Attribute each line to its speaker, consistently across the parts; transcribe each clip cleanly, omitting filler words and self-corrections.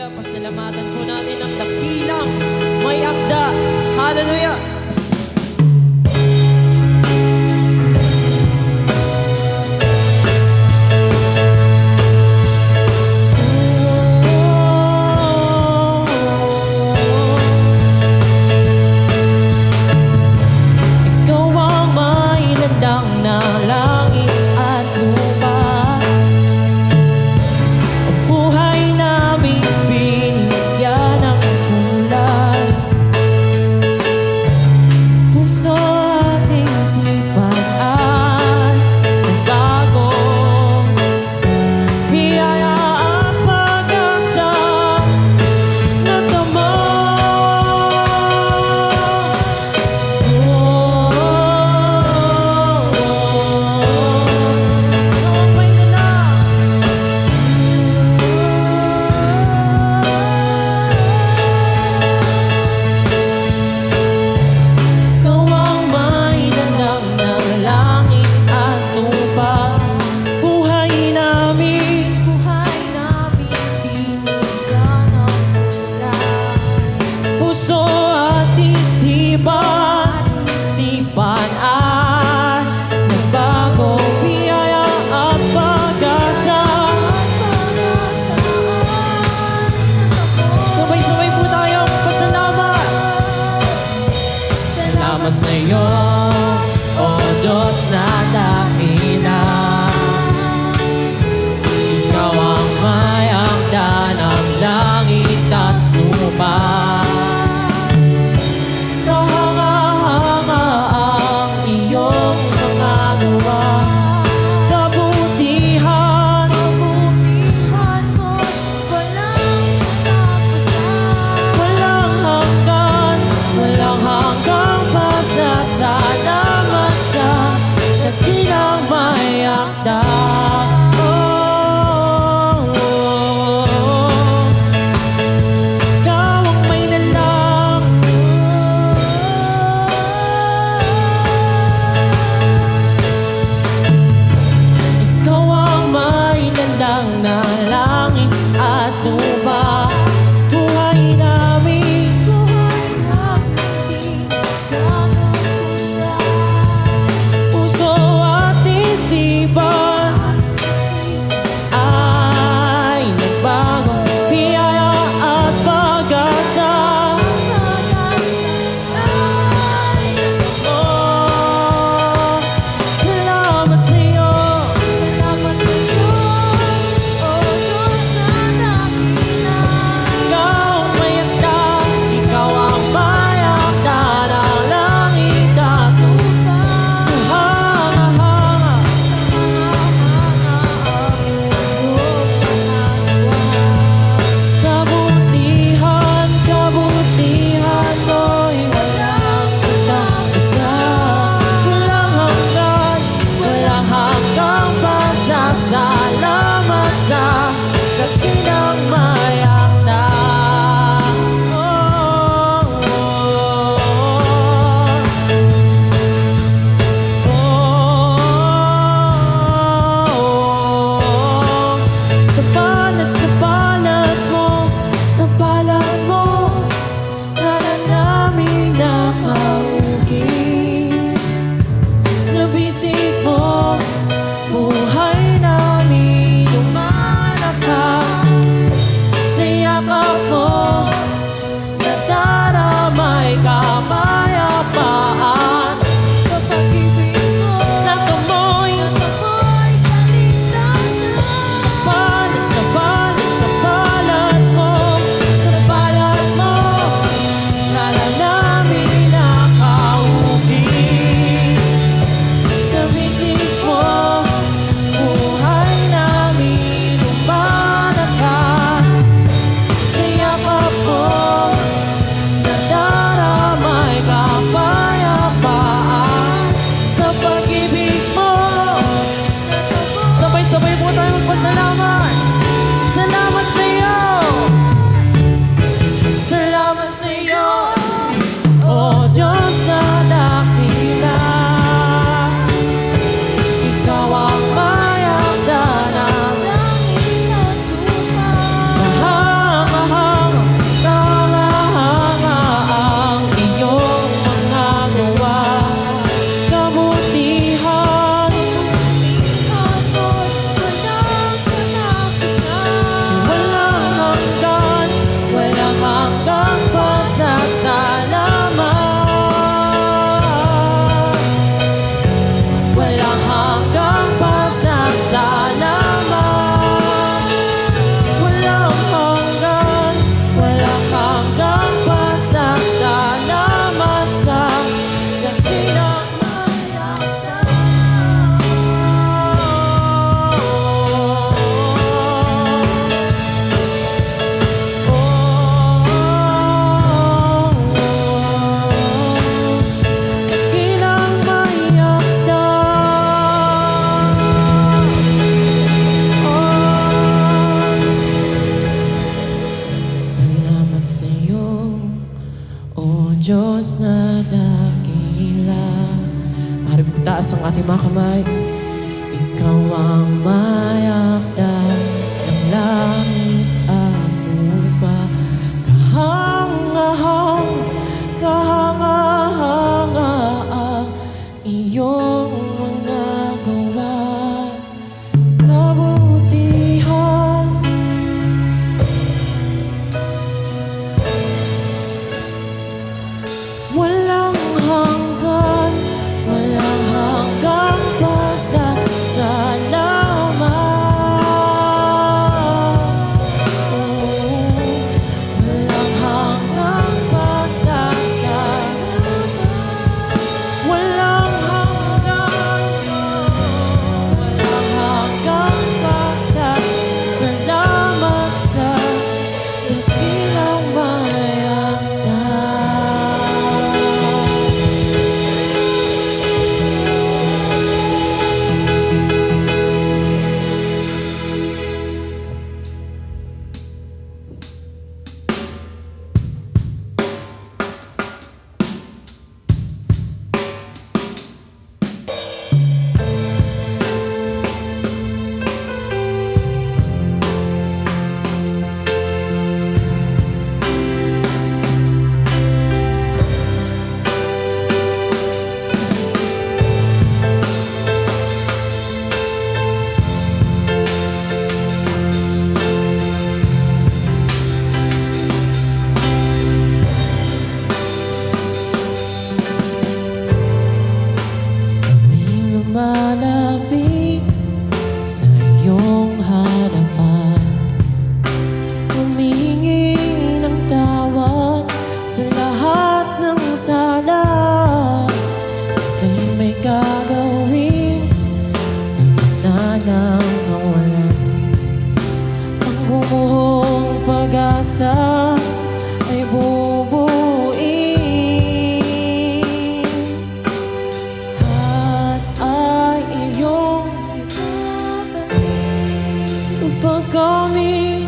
Speaker 1: Hallelujah. Pasalamatan po natin ang dakilang may akda. Hallelujah. ating mga kamay. Ikaw ang may akda ng langit at lupa. Kahanga-hang, kahanga-hanga ang iyong mga gawa. Kabutihan, walang hanggan, walang hanggang pasasalamat. Walang hanggang pasasalamat. Walang hanggan, walang hanggang pasasalamat sa dakilang mayakda. Lumalapit sa iyong harapan, humihingi ng tawad sa lahat ng sala. Ika'y may gagawin sa gitna ng kawalan. Ang gumuhong pag-asa ay bubuin. Kapag kami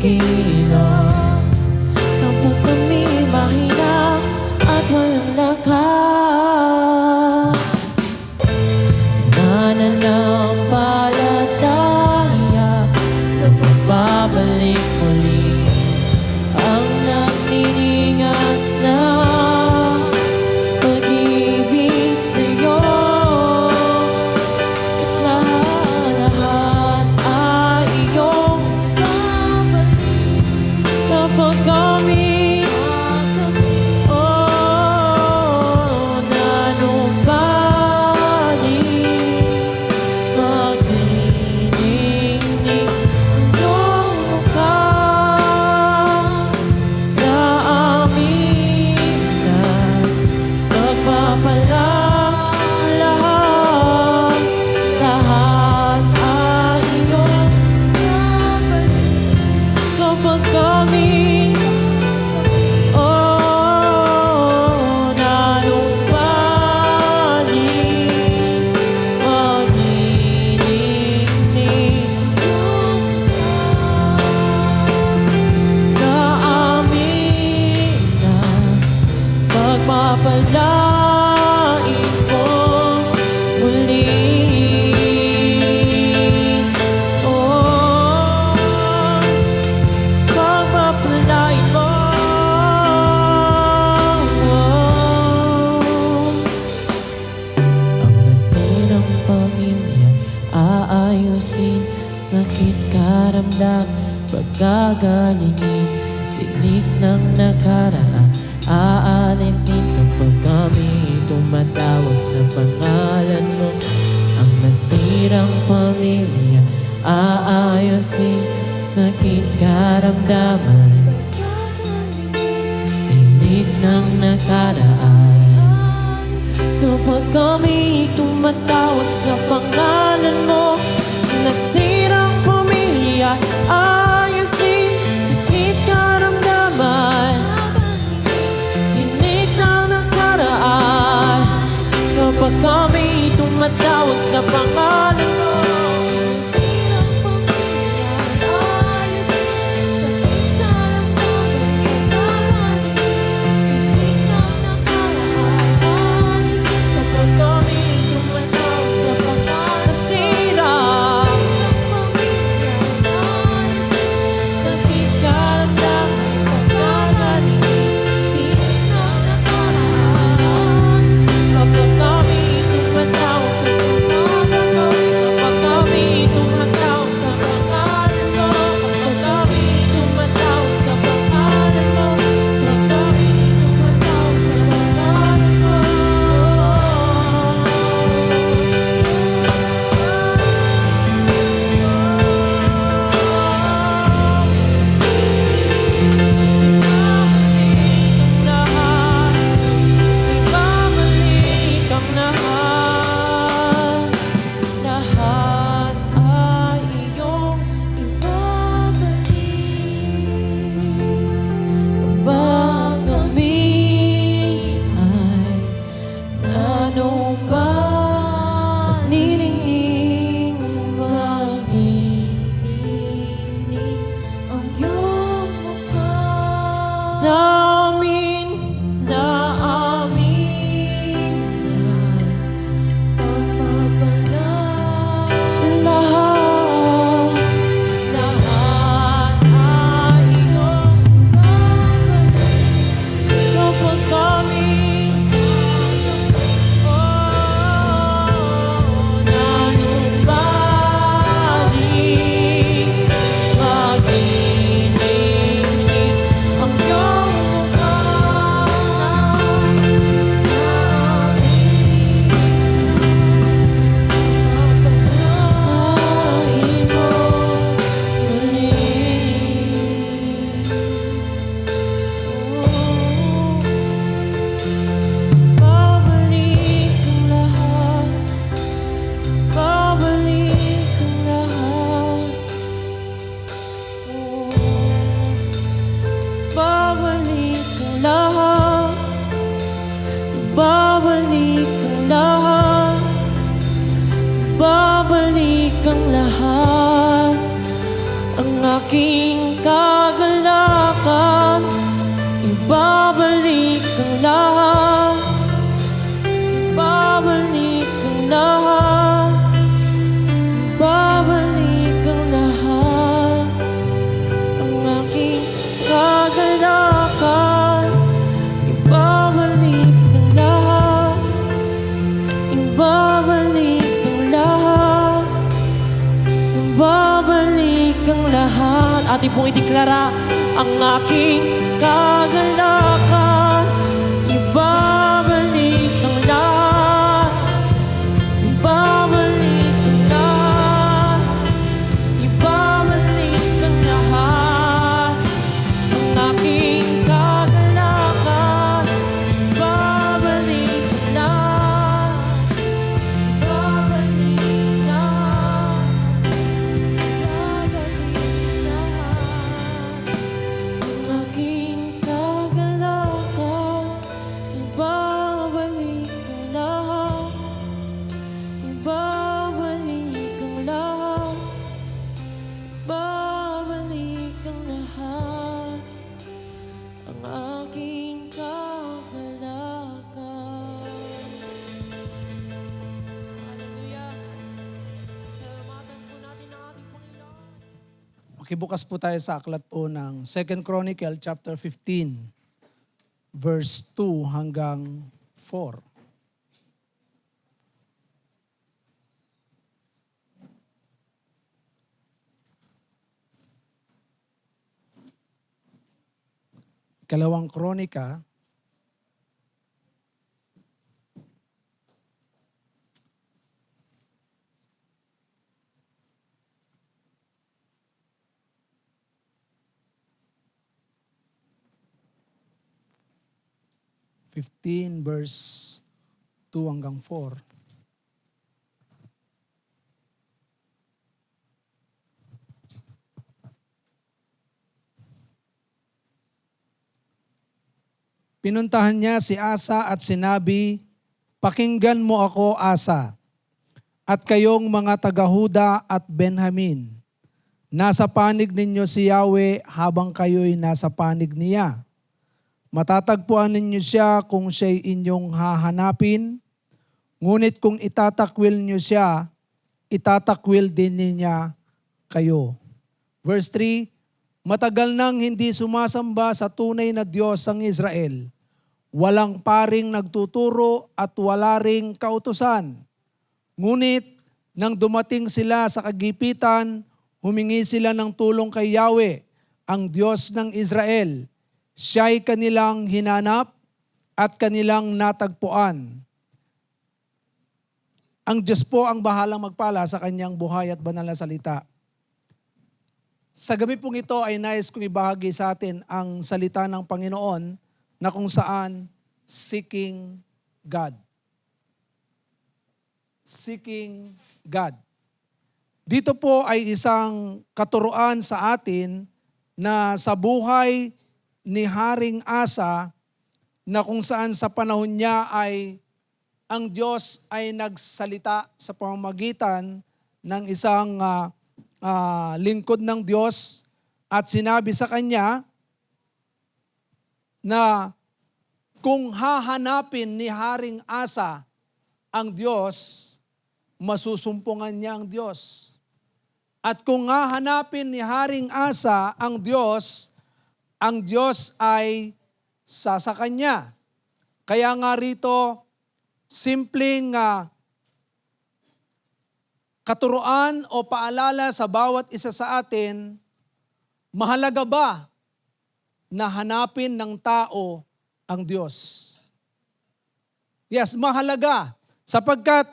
Speaker 1: kilos, kapag kami mahina at walang lakas. Nananampalataya na magbabalik muli ang nagniningas na pag-ibig sa'yo. Lahat ay iyong kapag kami nanumbalik, magniningning iyong mukha sa amin na nagpapalang lahat. Lahat ay iyong kapag kami papalain mo muli. Oh, papapalain mo. Ang nasirang pamilya aayusin, sakit karamdam pagkagalingin, tinik ng nakaraan aalisin kapag kami tumatawag sa pangalan mo. Ang nasirang pamilya aayusin, sakit karamdaman tinig ng nakaraan. Kapag kami tumatawag sa pangalan mo, nasirang pamilya ayusin, sakit karamdaman tinig ng nakaraan. Kapag kami tumatawag sa pangalan mo, sa amin lahat ay iyong kapag kami nanumbalik, magininig ang iyong babalik ang lahat, ang aking kagalakan, ibabalik ang lahat, babalik ang lahat, babalik ang lahat, ang aking kagalakan, ibabalik ang lahat, ibabalik babalik ang lahat. Ating pong ideklara ang aking kagalakan, ibabalik ang lahat, ibabalik ang lahat, ibabalik ang lahat, ang aking kagalakan, ibabalik ang lahat, ibabalik ang lahat.
Speaker 2: Makibukas po tayo sa aklat po ng 2 Chronicle chapter 15, verse 2 hanggang 4. Ikalawang Kronika, 15 verse 2 hanggang 4. Pinuntahan niya si Asa at sinabi, "Pakinggan mo ako, Asa, at kayong mga taga-Huda at Benjamin. Nasa panig ninyo si Yahweh habang kayo'y nasa panig niya. Matatagpuan ninyo siya kung siya'y inyong hahanapin, ngunit kung itatakwil niyo siya, itatakwil din niya kayo." Verse 3, "Matagal nang hindi sumasamba sa tunay na Diyos ang Israel. Walang paring nagtuturo at wala ring kautusan. Ngunit nang dumating sila sa kagipitan, humingi sila ng tulong kay Yahweh, ang Diyos ng Israel. Siya'y kanilang hinanap at kanilang natagpuan. Ang Diyos po ang bahalang magpala sa kanyang buhay at banal na salita." Sa gabi pong ito ay nais kong ibahagi sa atin ang salita ng Panginoon na kung saan seeking God. Seeking God. Dito po ay isang katuruan sa atin na sa buhay ni Haring Asa na kung saan sa panahon niya ay ang Diyos ay nagsalita sa pamamagitan ng isang lingkod ng Diyos at sinabi sa kanya na kung hahanapin ni Haring Asa ang Diyos, masusumpungan niya ang Diyos. At kung hahanapin ni Haring Asa ang Diyos ay sasa kanya. Kaya nga rito, simpleng katuruan o paalala sa bawat isa sa atin, mahalaga ba na hanapin ng tao ang Diyos? Yes, mahalaga. Sapagkat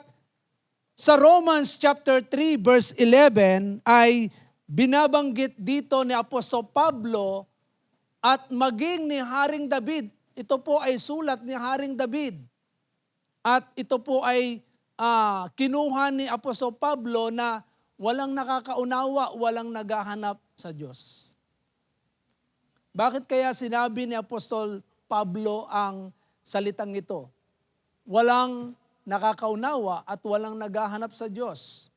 Speaker 2: sa Romans chapter 3 verse 11 ay binabanggit dito ni Apostol Pablo at maging ni Haring David. Ito po ay sulat ni Haring David. At ito po ay kinuha ni Apostol Pablo na walang nakakaunawa, walang naghahanap sa Diyos. Bakit kaya sinabi ni Apostol Pablo ang salitang ito? Walang nakakaunawa at walang naghahanap sa Diyos.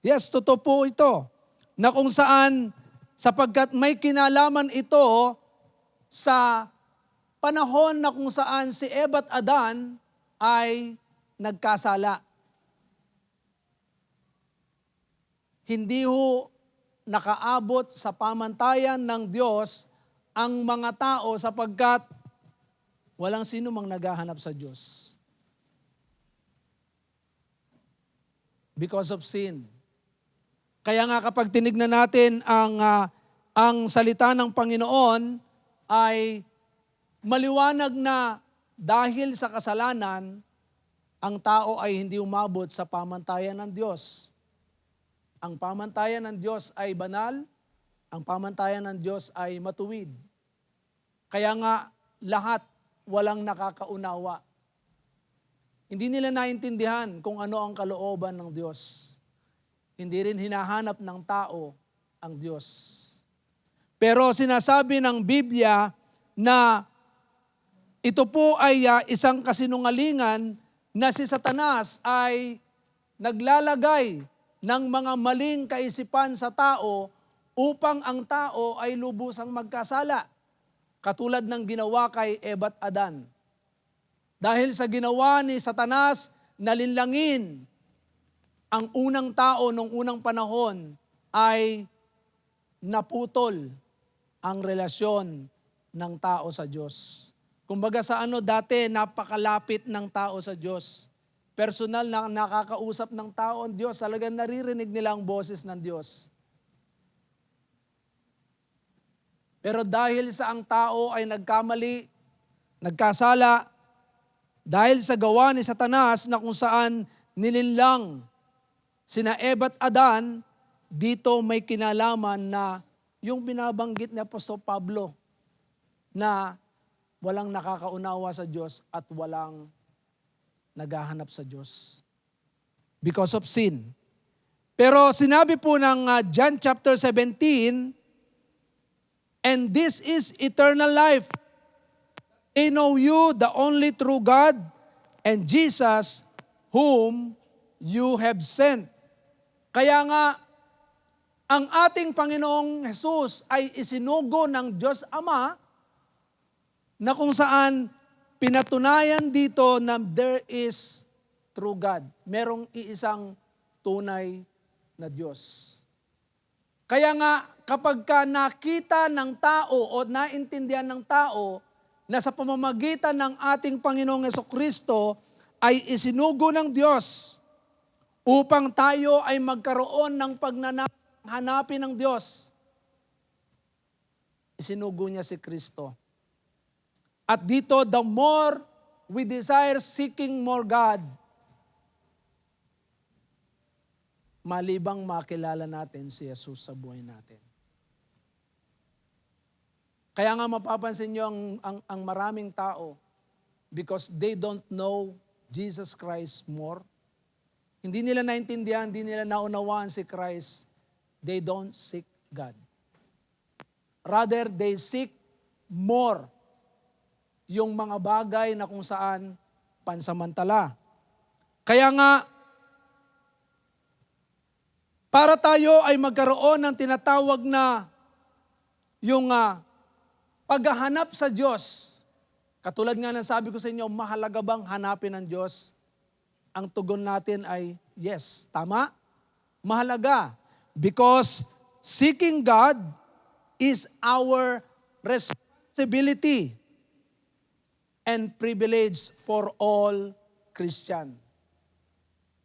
Speaker 2: Yes, totoo po ito. Na kung saan, sapagkat may kinalaman ito sa panahon na kung saan si Eva at Adan ay nagkasala. Hindi ho nakaabot sa pamantayan ng Diyos ang mga tao sapagkat walang sino mang naghahanap sa Diyos. Because of sin. Kaya nga kapag tinignan natin ang salita ng Panginoon ay maliwanag na dahil sa kasalanan, ang tao ay hindi umabot sa pamantayan ng Diyos. Ang pamantayan ng Diyos ay banal, ang pamantayan ng Diyos ay matuwid. Kaya nga lahat walang nakakaunawa. Hindi nila naintindihan kung ano ang kalooban ng Diyos. Hindi rin hinahanap ng tao ang Diyos. Pero sinasabi ng Biblia na ito po ay isang kasinungalingan na si Satanas ay naglalagay ng mga maling kaisipan sa tao upang ang tao ay lubusang magkasala. Katulad ng ginawa kay Eva at Adan. Dahil sa ginawa ni Satanas, nalinlangin ang unang tao nung unang panahon ay naputol ang relasyon ng tao sa Diyos. Kumbaga sa dati napakalapit ng tao sa Diyos. Personal na nakakausap ng tao ang Diyos, talagang naririnig nila ang boses ng Diyos. Pero dahil sa ang tao ay nagkamali, nagkasala, dahil sa gawa ni Satanas na kung saan nilinlang sina Eva at Adan, dito may kinalaman na yung binabanggit ni Apostol Pablo na walang nakakaunawa sa Diyos at walang naghahanap sa Diyos. Because of sin. Pero sinabi po ng John chapter 17, and this is eternal life. They know you, the only true God, and Jesus, whom you have sent. Kaya nga, ang ating Panginoong Jesus ay isinugo ng Diyos Ama na kung saan pinatunayan dito na there is true God. Merong iisang tunay na Diyos. Kaya nga, kapag ka nakita ng tao o naintindihan ng tao na sa pamamagitan ng ating Panginoong Jesucristo ay isinugo ng Diyos upang tayo ay magkaroon ng pagnanhanapin ng Diyos, isinugo niya si Kristo. At dito, the more we desire seeking more God, malibang makilala natin si Jesus sa buhay natin. Kaya nga mapapansin nyo ang maraming tao because they don't know Jesus Christ more. Hindi nila naintindihan, hindi nila naunawaan si Christ. They don't seek God. Rather, they seek more yung mga bagay na kung saan pansamantala. Kaya nga, para tayo ay magkaroon ng tinatawag na yung paghahanap sa Diyos. Katulad nga ng sabi ko sa inyo, mahalaga bang hanapin ang Diyos? Ang tugon natin ay yes. Tama? Mahalaga. Because seeking God is our responsibility and privilege for all Christian.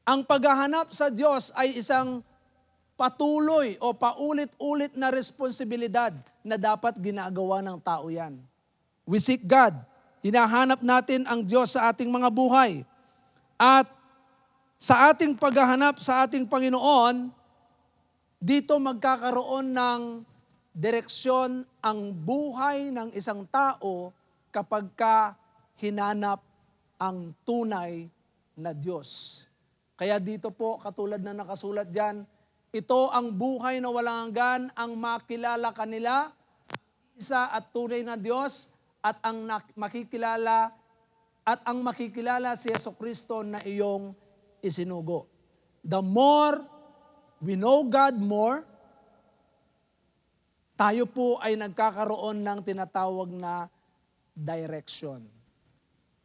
Speaker 2: Ang paghahanap sa Diyos ay isang patuloy o paulit-ulit na responsibilidad na dapat ginagawa ng tao yan. We seek God. Hinahanap natin ang Diyos sa ating mga buhay. At sa ating paghahanap sa ating Panginoon, dito magkakaroon ng direksyon ang buhay ng isang tao kapag ka hinanap ang tunay na Diyos. Kaya dito po, katulad na nakasulat dyan, ito ang buhay na walang hanggan, ang makilala kanila, isa at tunay na Diyos, at ang makikilala si Jesucristo na iyong isinugo. The more we know God more, tayo po ay nagkakaroon ng tinatawag na direction.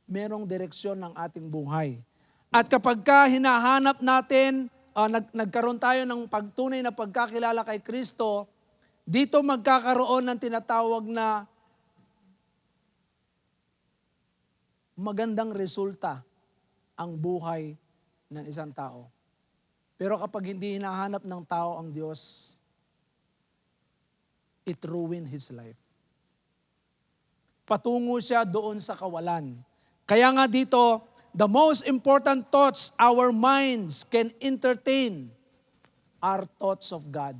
Speaker 2: Merong direksyon ng ating buhay. At kapag ka hinahanap natin, nagkaroon tayo ng pagtunay na pagkakilala kay Kristo, dito magkakaroon ng tinatawag na magandang resulta ang buhay ng isang tao. Pero kapag hindi hinahanap ng tao ang Diyos, it ruined his life. Patungo siya doon sa kawalan. Kaya nga dito, the most important thoughts our minds can entertain are thoughts of God.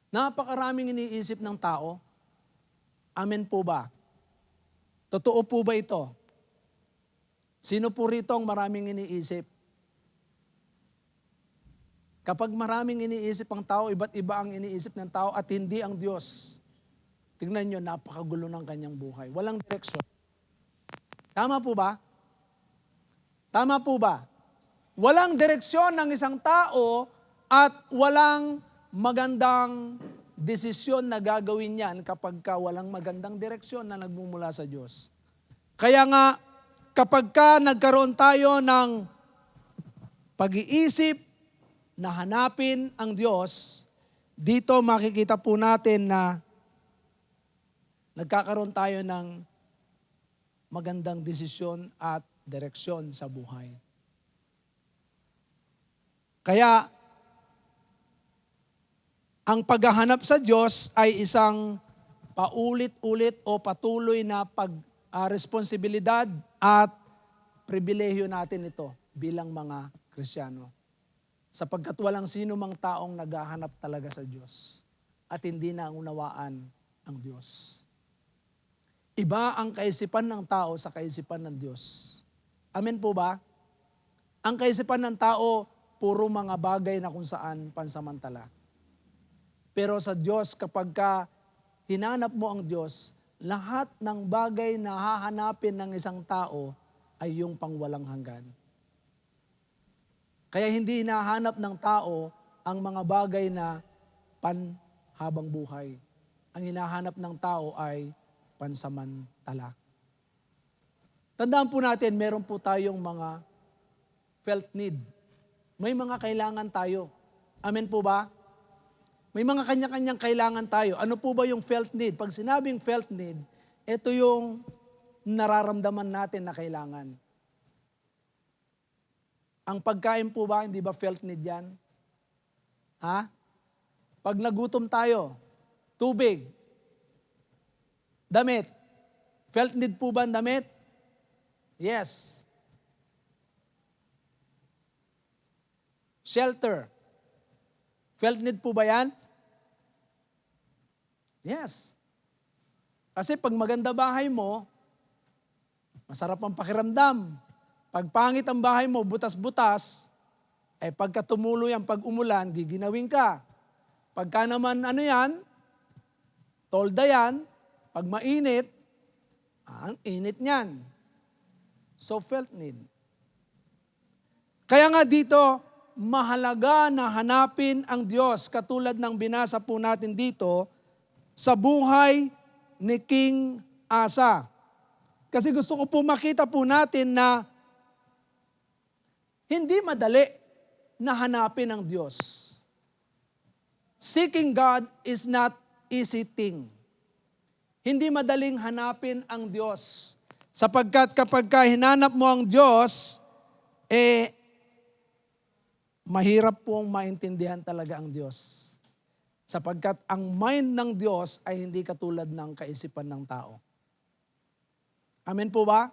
Speaker 2: Napakaraming iniisip ng tao. Amen po ba? Totoo po ba ito? Sino po rito ang maraming iniisip? Kapag maraming iniisip ang tao, iba't iba ang iniisip ng tao at hindi ang Diyos. Tingnan nyo, napakagulo ng kanyang buhay. Walang direksyon. Tama po ba? Tama po ba? Walang direksyon ng isang tao at walang magandang desisyon na gagawin yan kapag ka walang magandang direksyon na nagmumula sa Diyos. Kaya nga, kapag ka nagkaroon tayo ng pag-iisip na hanapin ang Diyos, dito makikita po natin na nagkakaroon tayo ng magandang desisyon at direksyon sa buhay. Kaya, ang paghahanap sa Diyos ay isang paulit-ulit o patuloy na responsibilidad at pribilehyo natin ito bilang mga Kristiyano. Sapagkat walang sino mang taong naghahanap talaga sa Diyos at hindi na unawaan ang Diyos. Iba ang kaisipan ng tao sa kaisipan ng Diyos. Amen po ba? Ang kaisipan ng tao, puro mga bagay na kung saan pansamantala. Pero sa Diyos, kapag ka hinanap mo ang Diyos, lahat ng bagay na hahanapin ng isang tao ay yung pangwalang hanggan. Kaya hindi hinahanap ng tao ang mga bagay na panhabang buhay. Ang hinahanap ng tao ay pansamantala. Tandaan po natin, meron po tayong mga felt need. May mga kailangan tayo. Amen po ba? May mga kanya-kanyang kailangan tayo. Ano po ba yung felt need? Pag sinabing felt need, ito yung nararamdaman natin na kailangan. Ang pagkain po ba, hindi ba felt need yan? Ha? Pag nagutom tayo, tubig, damit. Felt need po ba ang damit? Yes. Shelter. Felt need po ba yan? Yes. Kasi pag maganda bahay mo, masarap ang pakiramdam. Pag pangit ang bahay mo, butas-butas, pagka tumuloy ang pag-umulan, giginawin ka. Pagka naman tolda yan, pag mainit, ang init niyan. So felt need. Kaya nga dito, mahalaga na hanapin ang Diyos katulad ng binasa po natin dito sa buhay ni King Asa. Kasi gusto ko po makita po natin na hindi madali na hanapin ang Diyos. Seeking God is not easy thing. Hindi madaling hanapin ang Diyos. Sapagkat kapag hinanap mo ang Diyos, mahirap pong maintindihan talaga ang Diyos. Sapagkat ang mind ng Diyos ay hindi katulad ng kaisipan ng tao. Amen po ba?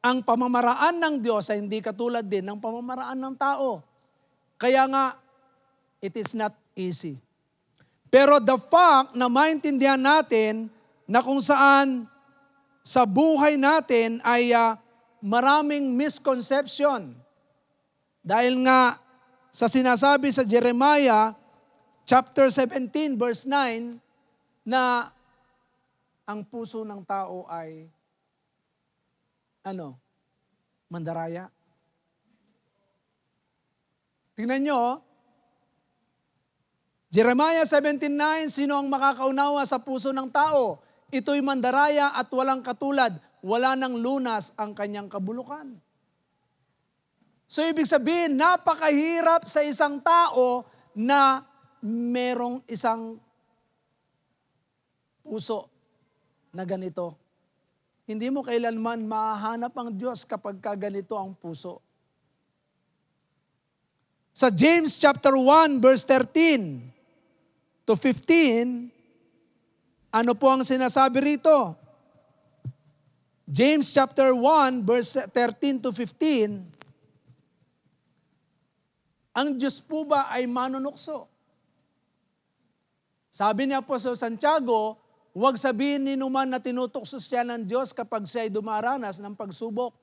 Speaker 2: Ang pamamaraan ng Diyos ay hindi katulad din ng pamamaraan ng tao. Kaya nga, it is not easy. Pero the fact na maintindihan natin na kung saan sa buhay natin ay maraming misconception. Dahil nga, sa sinasabi sa Jeremiah chapter 17 verse 9 na ang puso ng tao ay mandaraya. Tingnan nyo, Jeremiah 17:9, sino ang makakaunawa sa puso ng tao? Ito'y mandaraya at walang katulad, wala ng lunas ang kanyang kabulukan. So ibig sabihin, napakahirap sa isang tao na merong isang puso na ganito. Hindi mo kailanman mahanap ang Diyos kapag ganito ang puso. Sa James chapter 1 verse 13 to 15, ano po ang sinasabi rito? James chapter 1 verse 13 to 15, ang Diyos po ba ay manunukso? Sabi ni Apostol Santiago, huwag sabihin ni numan na tinutukso siya ng Diyos kapag siya ay dumaranas ng pagsubok.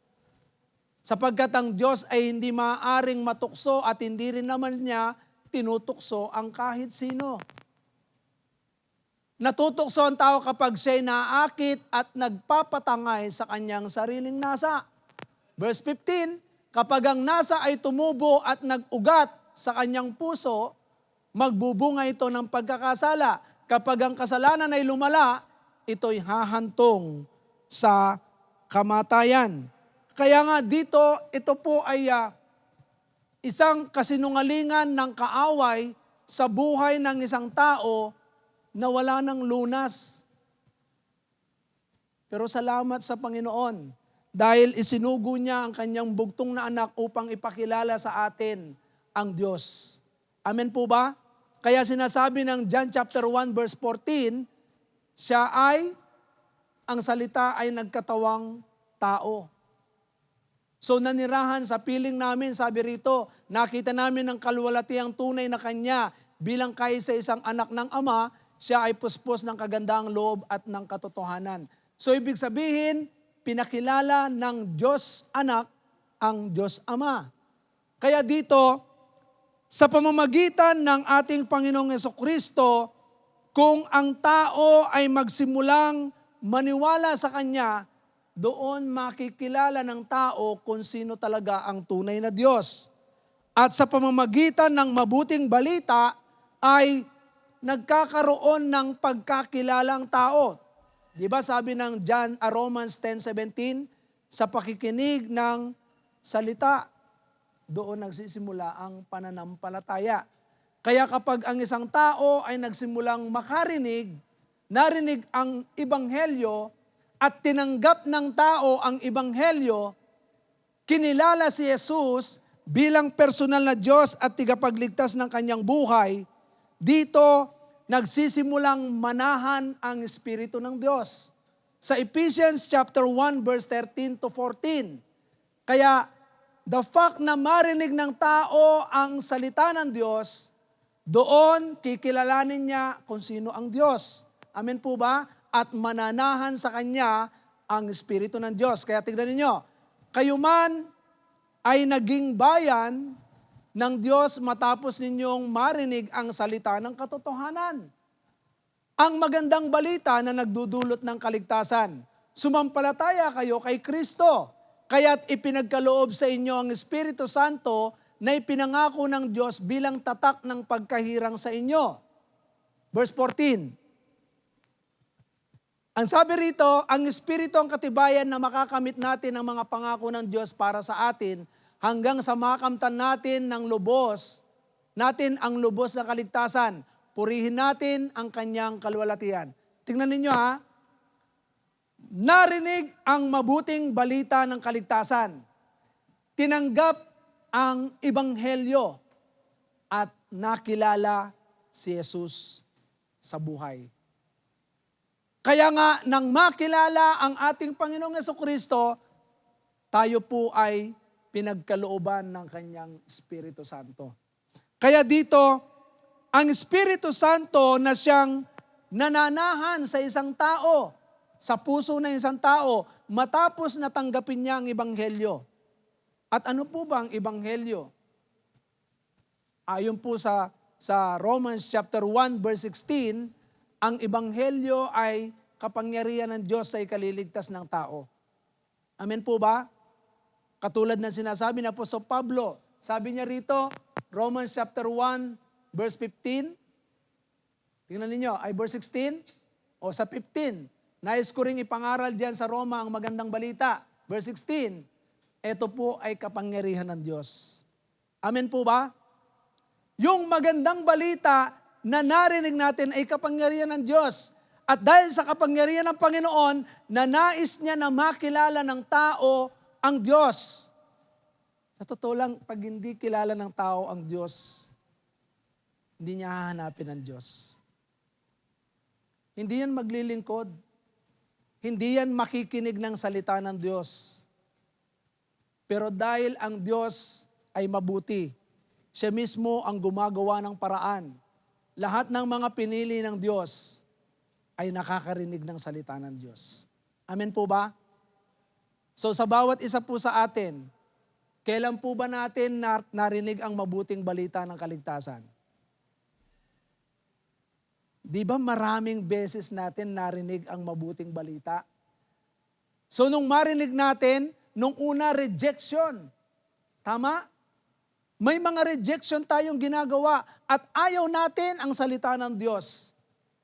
Speaker 2: Sapagkat ang Diyos ay hindi maaaring matukso at hindi rin naman niya tinutukso ang kahit sino. Natutukso ang tao kapag siya'y naakit at nagpapatangay sa kanyang sariling nasa. Verse 15, kapag ang nasa ay tumubo at nag-ugat sa kanyang puso, magbubunga ito ng pagkakasala. Kapag ang kasalanan ay lumala, ito'y hahantong sa kamatayan. Kaya nga dito, ito po ay isang kasinungalingan ng kaaway sa buhay ng isang tao na wala ng lunas. Pero salamat sa Panginoon dahil isinugo niya ang kanyang bugtong na anak upang ipakilala sa atin ang Diyos. Amen po ba? Kaya sinasabi ng John chapter 1 verse 14, ang salita ay nagkatawang tao. So nanirahan sa piling namin, sabi rito, nakita namin ang kaluwalhatiang tunay na kanya bilang kaisa isang anak ng Ama, siya ay puspos ng kagandahang loob at ng katotohanan. So ibig sabihin, pinakilala ng Diyos Anak ang Diyos Ama. Kaya dito, sa pamamagitan ng ating Panginoong Jesucristo, kung ang tao ay magsimulang maniwala sa Kanya, doon makikilala ng tao kung sino talaga ang tunay na Diyos. At sa pamamagitan ng mabuting balita ay nagkakaroon ng pagkakilala ang tao. Di ba sabi ng Romans 10:17, sa pakikinig ng salita, doon nagsisimula ang pananampalataya. Kaya kapag ang isang tao ay nagsimulang makarinig, narinig ang ebanghelyo at tinanggap ng tao ang ebanghelyo, kinilala si Jesus bilang personal na Diyos at tigapagligtas ng kanyang buhay, dito nagsisimulang manahan ang Espiritu ng Diyos. Sa Ephesians chapter 1 verse 13 to 14. Kaya the fact na marinig ng tao ang salita ng Diyos, doon kikilalanin niya kung sino ang Diyos. Amen po ba? At mananahan sa Kanya ang Espiritu ng Diyos. Kaya tignan ninyo, kayo man ay naging bayan ng Diyos matapos ninyong marinig ang salita ng katotohanan. Ang magandang balita na nagdudulot ng kaligtasan. Sumampalataya kayo kay Kristo. Kaya't ipinagkaloob sa inyo ang Espiritu Santo na ipinangako ng Diyos bilang tatak ng pagkahirang sa inyo. Verse 14. Ang sabi rito, ang Espiritu ang katibayan na makakamit natin ang mga pangako ng Diyos para sa atin hanggang sa makamtan natin ang lubos na kaligtasan. Purihin natin ang kanyang kalwalatian. Tingnan ninyo ha, narinig ang mabuting balita ng kaligtasan. Tinanggap ang ebanghelyo at nakilala si Jesus sa buhay. Kaya nga, nang makilala ang ating Panginoong Jesucristo, tayo po ay pinagkalooban ng kanyang Espiritu Santo. Kaya dito, ang Espiritu Santo na siyang nananahan sa isang tao, sa puso ng isang tao, matapos natanggapin niya ang ebanghelyo. At ano po ba ang ebanghelyo? Ayon po sa Romans chapter 1 verse 16, ang ebanghelyo ay kapangyarihan ng Diyos sa ikaliligtas ng tao. Amen po ba? Katulad ng sinasabi ng Apostol Pablo, sabi niya rito, Romans chapter 1 verse 15. Tingnan ninyo, ay verse 16 o sa 15. Nais ko ring ipangaral diyan sa Roma ang magandang balita. Verse 16. Ito po ay kapangyarihan ng Diyos. Amen po ba? Yung magandang balita na narinig natin ay kapangyarihan ng Diyos. At dahil sa kapangyarihan ng Panginoon, nais niya na makilala ng tao ang Diyos. Sa totoo lang, pag hindi kilala ng tao ang Diyos, hindi niya hahanapin ang Diyos. Hindi yan maglilingkod. Hindi yan makikinig ng salita ng Diyos. Pero dahil ang Diyos ay mabuti, siya mismo ang gumagawa ng paraan. Lahat ng mga pinili ng Diyos ay nakakarinig ng salita ng Diyos. Amen po ba? So sa bawat isa po sa atin, kailan po ba natin narinig ang mabuting balita ng kaligtasan? Di ba maraming beses natin narinig ang mabuting balita? So nung marinig natin, nung una rejection. Tama? May mga rejection tayong ginagawa at ayaw natin ang salita ng Diyos.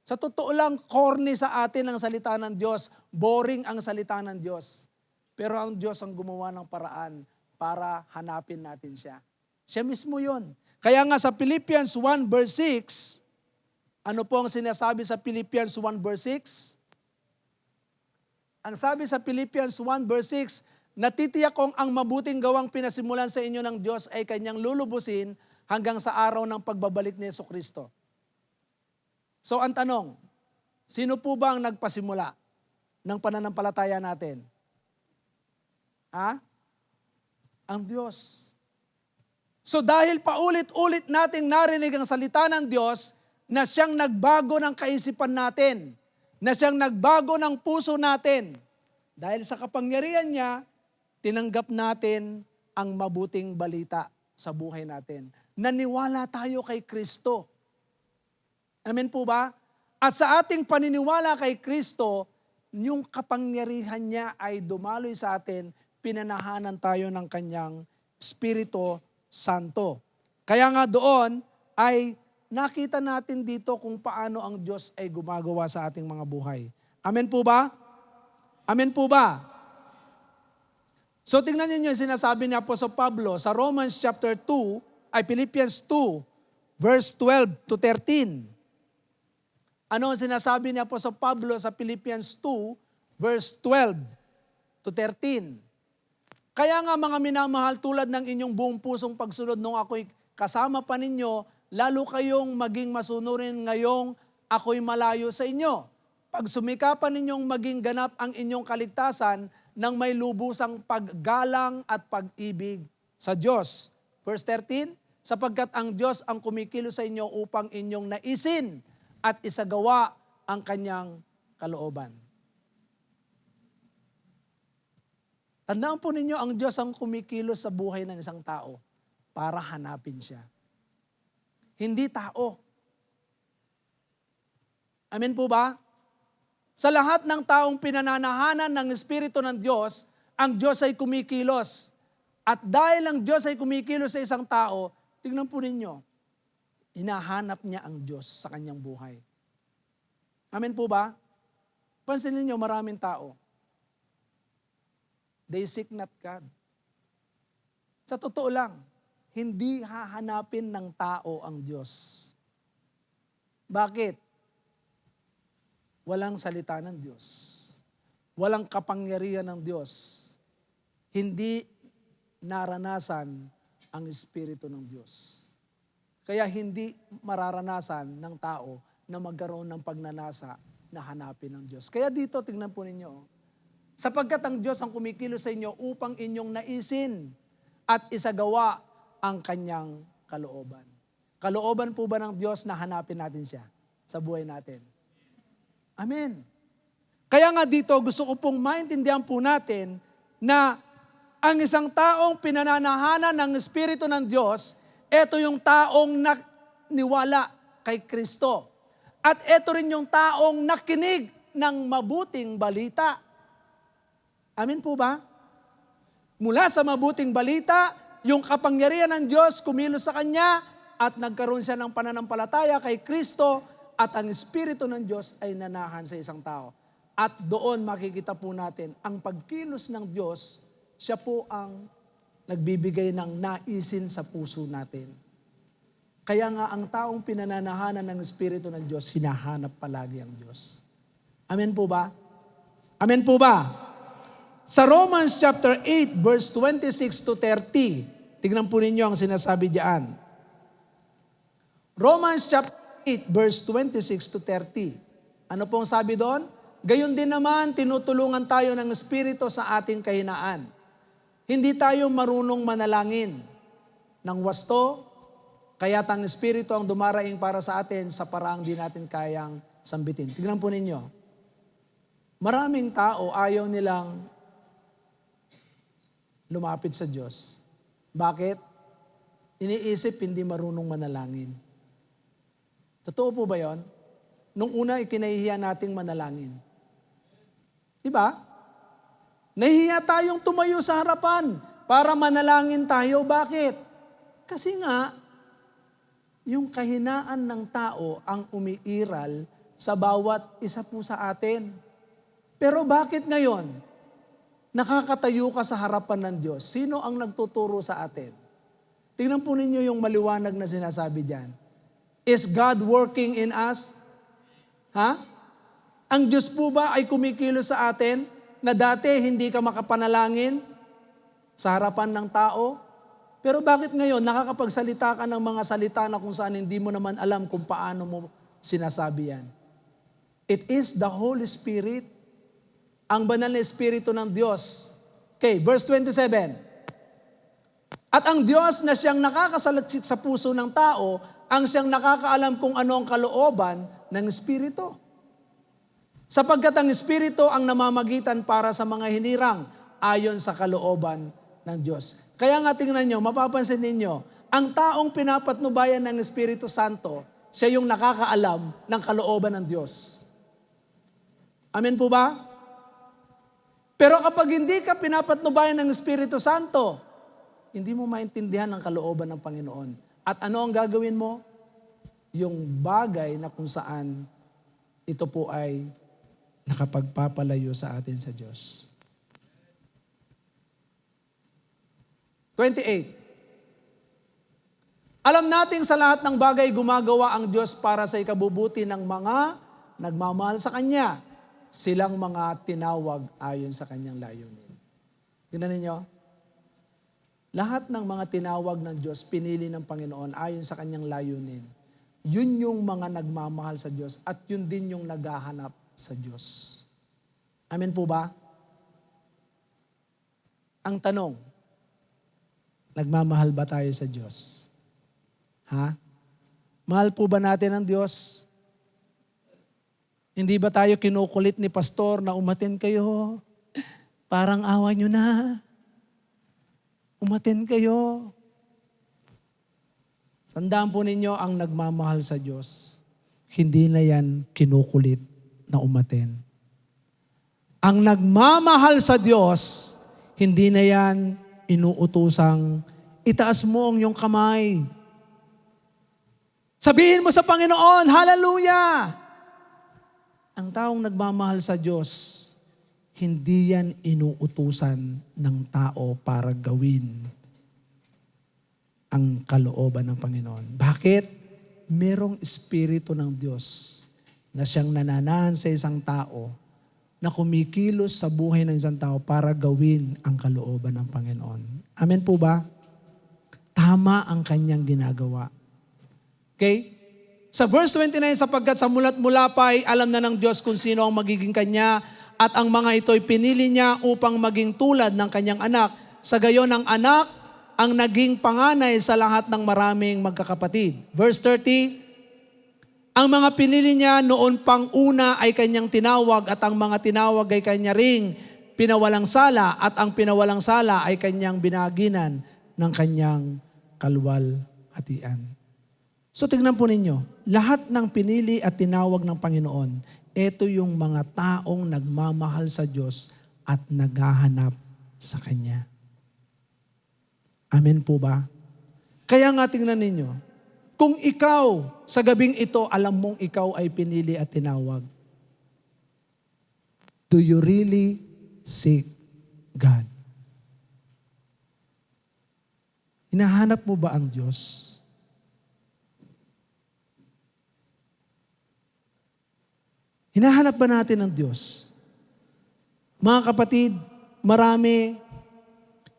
Speaker 2: Sa totoo lang, corny sa atin ang salita ng Diyos. Boring ang salita ng Diyos. Pero ang Diyos ang gumawa ng paraan para hanapin natin siya. Siya mismo yun. Kaya nga sa Philippians 1 verse 6, ano po ang sinasabi sa Philippians 1 verse 6? Ang sabi sa Philippians 1 verse 6, natitiyak kong ang mabuting gawang pinasimulan sa inyo ng Diyos ay kanyang lulubusin hanggang sa araw ng pagbabalik ni Jesucristo. So ang tanong, sino po ba ang nagpasimula ng pananampalataya natin? Ha? Ang Diyos. So dahil paulit-ulit nating narinig ang salita ng Diyos na siyang nagbago ng kaisipan natin, na siyang nagbago ng puso natin. Dahil sa kapangyarihan niya, tinanggap natin ang mabuting balita sa buhay natin. Naniwala tayo kay Kristo. Amen po ba? At sa ating paniniwala kay Kristo, yung kapangyarihan niya ay dumaloy sa atin, pinanahanan tayo ng kanyang Espiritu Santo. Kaya nga doon ay nakita natin dito kung paano ang Diyos ay gumagawa sa ating mga buhay. Amen po ba? Amen po ba? So tingnan niyo yung sinasabi ni Apostol Pablo sa Romans chapter 2, ay Philippians 2, verse 12 to 13. Ano ang sinasabi ni Apostol Pablo sa Philippians 2, verse 12 to 13? Kaya nga mga minamahal, tulad ng inyong buong pusong pagsunod nung ako'y kasama pa ninyo, lalo kayong maging masunurin ngayong ako'y malayo sa inyo. Pag sumikapan ninyong maging ganap ang inyong kaligtasan ng may lubusang paggalang at pag-ibig sa Diyos. Verse 13, sapagkat ang Diyos ang kumikilos sa inyo upang inyong naisin at isagawa ang kanyang kalooban. Tandaan po ninyo, ang Diyos ang kumikilos sa buhay ng isang tao para hanapin siya. Hindi tao. Amen po ba? Sa lahat ng taong pinananahanan ng Espiritu ng Diyos, ang Diyos ay kumikilos. At dahil ang Diyos ay kumikilos sa isang tao, tingnan po ninyo, hinahanap niya ang Diyos sa kanyang buhay. Amen po ba? Pansinin niyo, maraming tao. They seek not God. Sa totoo lang, hindi hahanapin ng tao ang Diyos. Bakit? Walang salita ng Diyos. Walang kapangyarihan ng Diyos. Hindi naranasan ang Espiritu ng Diyos. Kaya hindi mararanasan ng tao na magkaroon ng pagnanasa na hanapin ng Diyos. Kaya dito, tingnan po ninyo, sapagkat ang Diyos ang kumikilos sa inyo upang inyong naisin at isagawa ang kanyang kalooban. Kalooban po ba ng Diyos na hanapin natin siya sa buhay natin? Amen. Kaya nga dito, gusto ko pong maintindihan po natin na ang isang taong pinananahanan ng Espiritu ng Diyos, ito yung taong naniwala kay Kristo. At ito rin yung taong nakinig ng mabuting balita. Amen po ba? Mula sa mabuting balita, yung kapangyarihan ng Diyos kumilos sa kanya at nagkaroon siya ng pananampalataya kay Kristo at ang Espiritu ng Diyos ay nanahan sa isang tao. At doon makikita po natin ang pagkilos ng Diyos, siya po ang nagbibigay ng naisin sa puso natin. Kaya nga ang taong pinananahanan ng Espiritu ng Diyos, hinahanap palagi ang Diyos. Amen po ba? Amen po ba? Sa Romans chapter 8, verse 26 to 30, tignan po ninyo ang sinasabi diyan. Romans chapter 8, verse 26 to 30. Ano pong sabi doon? Gayon din naman, tinutulungan tayo ng Espiritu sa ating kahinaan. Hindi tayo marunong manalangin ng wasto, kaya't ang Espiritu ang dumaraing para sa atin sa paraang di natin kayang sambitin. Tignan po ninyo. Maraming tao ayaw nilang lumapit sa Diyos. Bakit? Iniisip hindi marunong manalangin. Totoo po ba yon? Nung una, ikinahihiya nating manalangin. Diba? Nahihiya tayong tumayo sa harapan para manalangin tayo. Bakit? Kasi nga, yung kahinaan ng tao ang umiiral sa bawat isa po sa atin. Pero bakit ngayon? Nakakatayo ka sa harapan ng Diyos. Sino ang nagtuturo sa atin? Tingnan po ninyo yung maliwanag na sinasabi diyan. Is God working in us? Ha? Ang Diyos po ba ay kumikilos sa atin na dati hindi ka makapanalangin sa harapan ng tao? Pero bakit ngayon nakakapagsalita ka ng mga salita na kung saan hindi mo naman alam kung paano mo sinasabi yan? It is the Holy Spirit, ang banal na Espiritu ng Diyos. Okay, verse 27. At ang Diyos na siyang nakakasalaksit sa puso ng tao, ang siyang nakakaalam kung ano ang kalooban ng Espiritu. Sapagkat ang Espiritu ang namamagitan para sa mga hinirang ayon sa kalooban ng Diyos. Kaya nga tingnan nyo, mapapansin ninyo, ang taong pinapatnubayan ng Espiritu Santo, siya yung nakakaalam ng kalooban ng Diyos. Amen po ba? Pero kapag hindi ka pinapatnubayan ng Espiritu Santo, hindi mo maintindihan ang kalooban ng Panginoon. At ano ang gagawin mo? Yung bagay na kung saan ito po ay nakapagpapalayo sa atin sa Diyos. 28. Alam nating sa lahat ng bagay gumagawa ang Diyos para sa ikabubuti ng mga nagmamahal sa Kanya. Silang mga tinawag ayon sa Kanyang layunin. Tingnan ninyo. Lahat ng mga tinawag ng Diyos, pinili ng Panginoon ayon sa Kanyang layunin. Yun yung mga nagmamahal sa Diyos at yun din yung naghahanap sa Diyos. Amen po ba? Ang tanong, nagmamahal ba tayo sa Diyos? Ha? Mahal po ba natin ang Diyos? Hindi ba tayo kinukulit ni pastor na umatin kayo? Parang awa nyo na. Umatin kayo. Tandaan po ninyo ang nagmamahal sa Diyos. Hindi na yan kinukulit na umatin. Ang nagmamahal sa Diyos, hindi na yan inuutusang itaas mo ang iyong kamay. Sabihin mo sa Panginoon, hallelujah! Ang taong nagmamahal sa Diyos, hindi yan inuutusan ng tao para gawin ang kalooban ng Panginoon. Bakit? Merong Espiritu ng Diyos na siyang nananahan sa isang tao na kumikilos sa buhay ng isang tao para gawin ang kalooban ng Panginoon. Amen po ba? Tama ang kanyang ginagawa. Okay? Sa verse 29, sapagkat sa mula't mula pa ay alam na ng Diyos kung sino ang magiging kanya at ang mga ito'y pinili niya upang maging tulad ng kanyang anak. Sa gayon ang anak ang naging panganay sa lahat ng maraming magkakapatid. Verse 30, ang mga pinili niya noon pang una ay kanyang tinawag at ang mga tinawag ay kanya ring pinawalang sala at ang pinawalang sala ay kanyang binaginan ng kanyang kalwalhatian. So tignan po ninyo, lahat ng pinili at tinawag ng Panginoon, ito yung mga taong nagmamahal sa Diyos at naghahanap sa Kanya. Amen po ba? Kaya nga tingnan ninyo, kung ikaw sa gabing ito, alam mong ikaw ay pinili at tinawag, do you really seek God? Hinahanap mo ba ang Diyos? Hinahanap ba natin ang Diyos? Mga kapatid, marami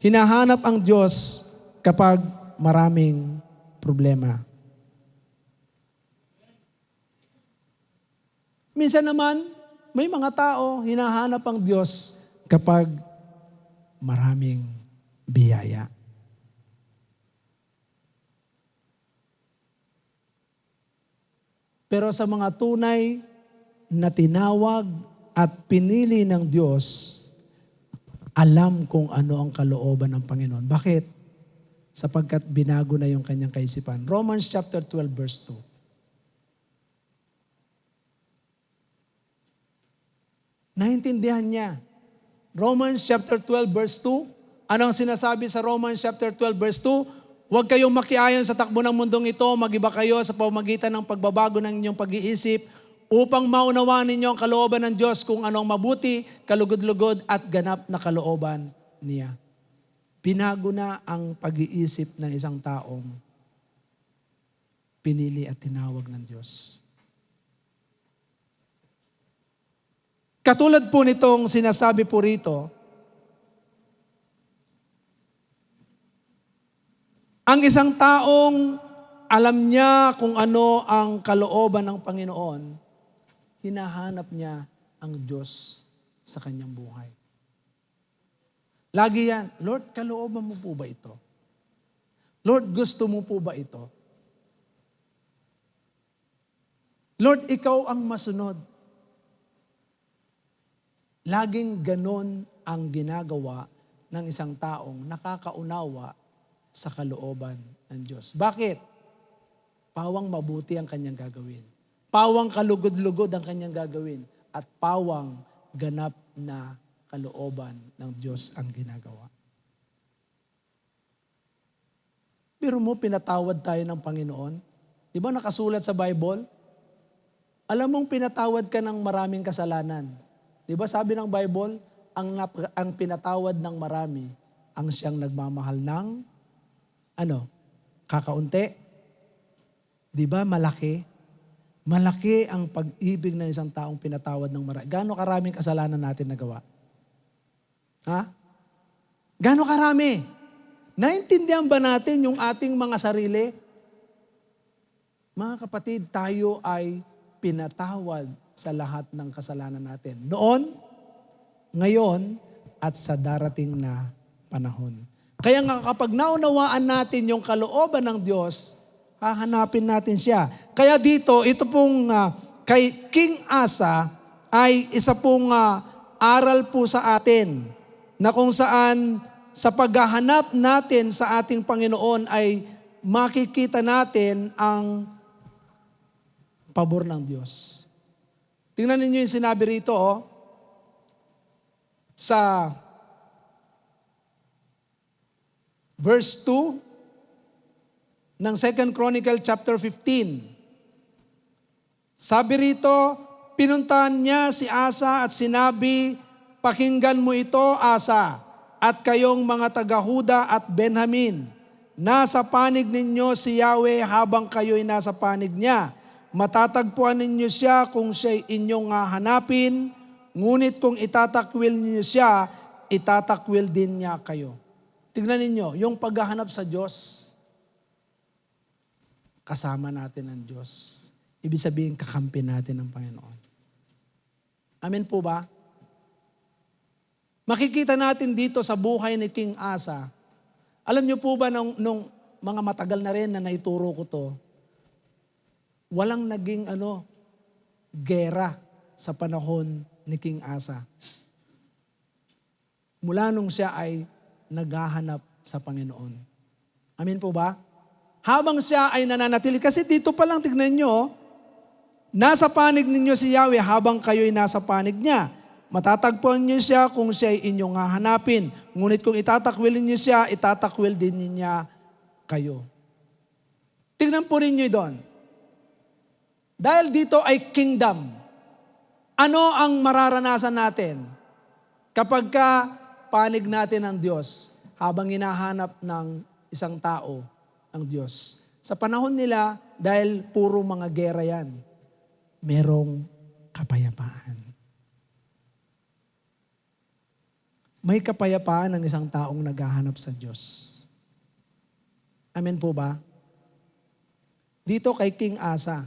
Speaker 2: hinahanap ang Diyos kapag maraming problema. Minsan naman, may mga tao hinahanap ang Diyos kapag maraming biyaya. Pero sa mga tunay na tinawag at pinili ng Diyos, alam kung ano ang kalooban ng Panginoon. Bakit? Sapagkat binago na yung kanyang kaisipan. Romans chapter 12 verse 2. Naintindihan niya. Romans chapter 12 verse 2. Anong sinasabi sa Romans chapter 12 verse 2? Huwag kayong makiayon sa takbo ng mundong ito, mag-iba kayo sa pamamagitan ng pagbabago ng inyong pag-iisip upang maunawaan ninyo ang kalooban ng Diyos kung anong mabuti, kalugod-lugod at ganap na kalooban niya. Binago na ang pag-iisip ng isang taong pinili at tinawag ng Diyos. Katulad po nitong sinasabi po rito, ang isang taong alam niya kung ano ang kalooban ng Panginoon, hinahanap niya ang Diyos sa kanyang buhay. Lagi yan, Lord, kalooban mo po ba ito? Lord, gusto mo po ba ito? Lord, ikaw ang masunod. Laging ganon ang ginagawa ng isang taong nakakaunawa sa kalooban ng Diyos. Bakit? Pawang mabuti ang kanyang gagawin. Pawang kalugod-lugod ang kanyang gagawin. At pawang ganap na kalooban ng Diyos ang ginagawa. Pero mo, pinatawad tayo ng Panginoon. Di ba nakasulat sa Bible? Alam mong pinatawad ka ng maraming kasalanan. Di ba sabi ng Bible, ang pinatawad ng marami, ang siyang nagmamahal ng, kakaunti. Di ba malaki? Malaki ang pag-ibig ng isang taong pinatawad ng marami. Gaano karaming kasalanan natin nagawa? Ha? Gaano karami? Naintindihan ba natin yung ating mga sarili? Mga kapatid, tayo ay pinatawad sa lahat ng kasalanan natin. Noon, ngayon, at sa darating na panahon. Kaya nga kapag naunawaan natin yung kalooban ng Diyos, hahanapin natin siya. Kaya dito, ito pong kay King Asa ay isa pong aral po sa atin na kung saan sa paghahanap natin sa ating Panginoon ay makikita natin ang pabor ng Diyos. Tingnan ninyo yung sinabi rito, sa verse 2 ng 2 Chronicle chapter 15. Sabi rito, pinuntahan niya si Asa at sinabi, pakinggan mo ito, Asa, at kayong mga taga-Huda at Benjamin. Nasa panig ninyo si Yahweh habang kayo'y nasa panig niya. Matatagpuan ninyo siya kung siya'y inyong hahanapin, ngunit kung itatakwil ninyo siya, itatakwil din niya kayo. Tignan ninyo, yung paghahanap sa Diyos, kasama natin ang Diyos. Ibig sabihin, kakampi natin ang Panginoon. Amen po ba? Makikita natin dito sa buhay ni King Asa. Alam niyo po ba nung mga matagal na rin na naituro ko to, walang naging gera sa panahon ni King Asa. Mula nung siya ay naghahanap sa Panginoon. Amen po ba? Habang siya ay nananatili, kasi dito pa lang tignan nyo, nasa panig ninyo si Yahweh habang kayo'y nasa panig niya. Matatagpuan niyo siya kung siya ay inyong hahanapin. Ngunit kung itatakwil niyo siya, itatakwil din niya kayo. Tignan po rin nyo doon. Dahil dito ay kingdom. Ano ang mararanasan natin kapag panig natin ang Diyos habang hinahanap ng isang tao ang Diyos? Sa panahon nila, dahil puro mga gera yan, merong kapayapaan. May kapayapaan ng isang taong naghahanap sa Diyos. Amen po ba? Dito kay King Asa,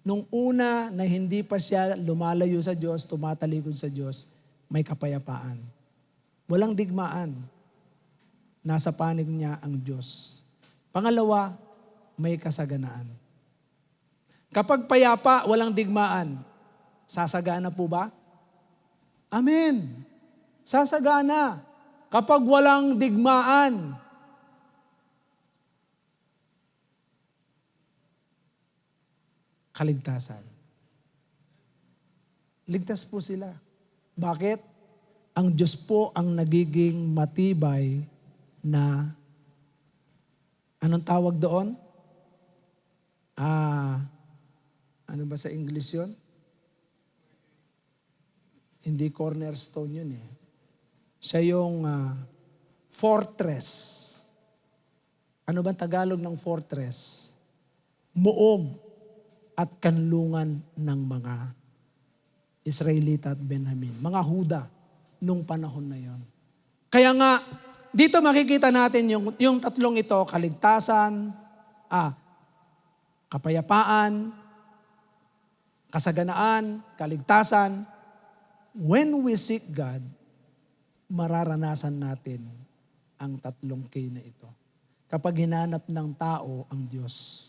Speaker 2: nung una na hindi pa siya lumalayo sa Diyos, tumatalikod sa Diyos, may kapayapaan. Walang digmaan. Nasa panig niya ang Diyos. Pangalawa, may kasaganaan. Kapag payapa, walang digmaan, sasagana po ba? Amen. Sasagana. Kapag walang digmaan, kaligtasan. Ligtas po sila. Bakit? Ang Diyos po ang nagiging matibay na, anong tawag doon? Ano ba sa English yun? Hindi cornerstone yun eh. Siya yung fortress. Ano ba Tagalog ng fortress? Muog at kanlungan ng mga Israelita at Benjamin. Mga Huda nung panahon na yon. Kaya nga, dito makikita natin yung tatlong ito, kaligtasan, kapayapaan, kasaganaan, kaligtasan. When we seek God, mararanasan natin ang tatlong K na ito. Kapag hinanap ng tao ang Diyos.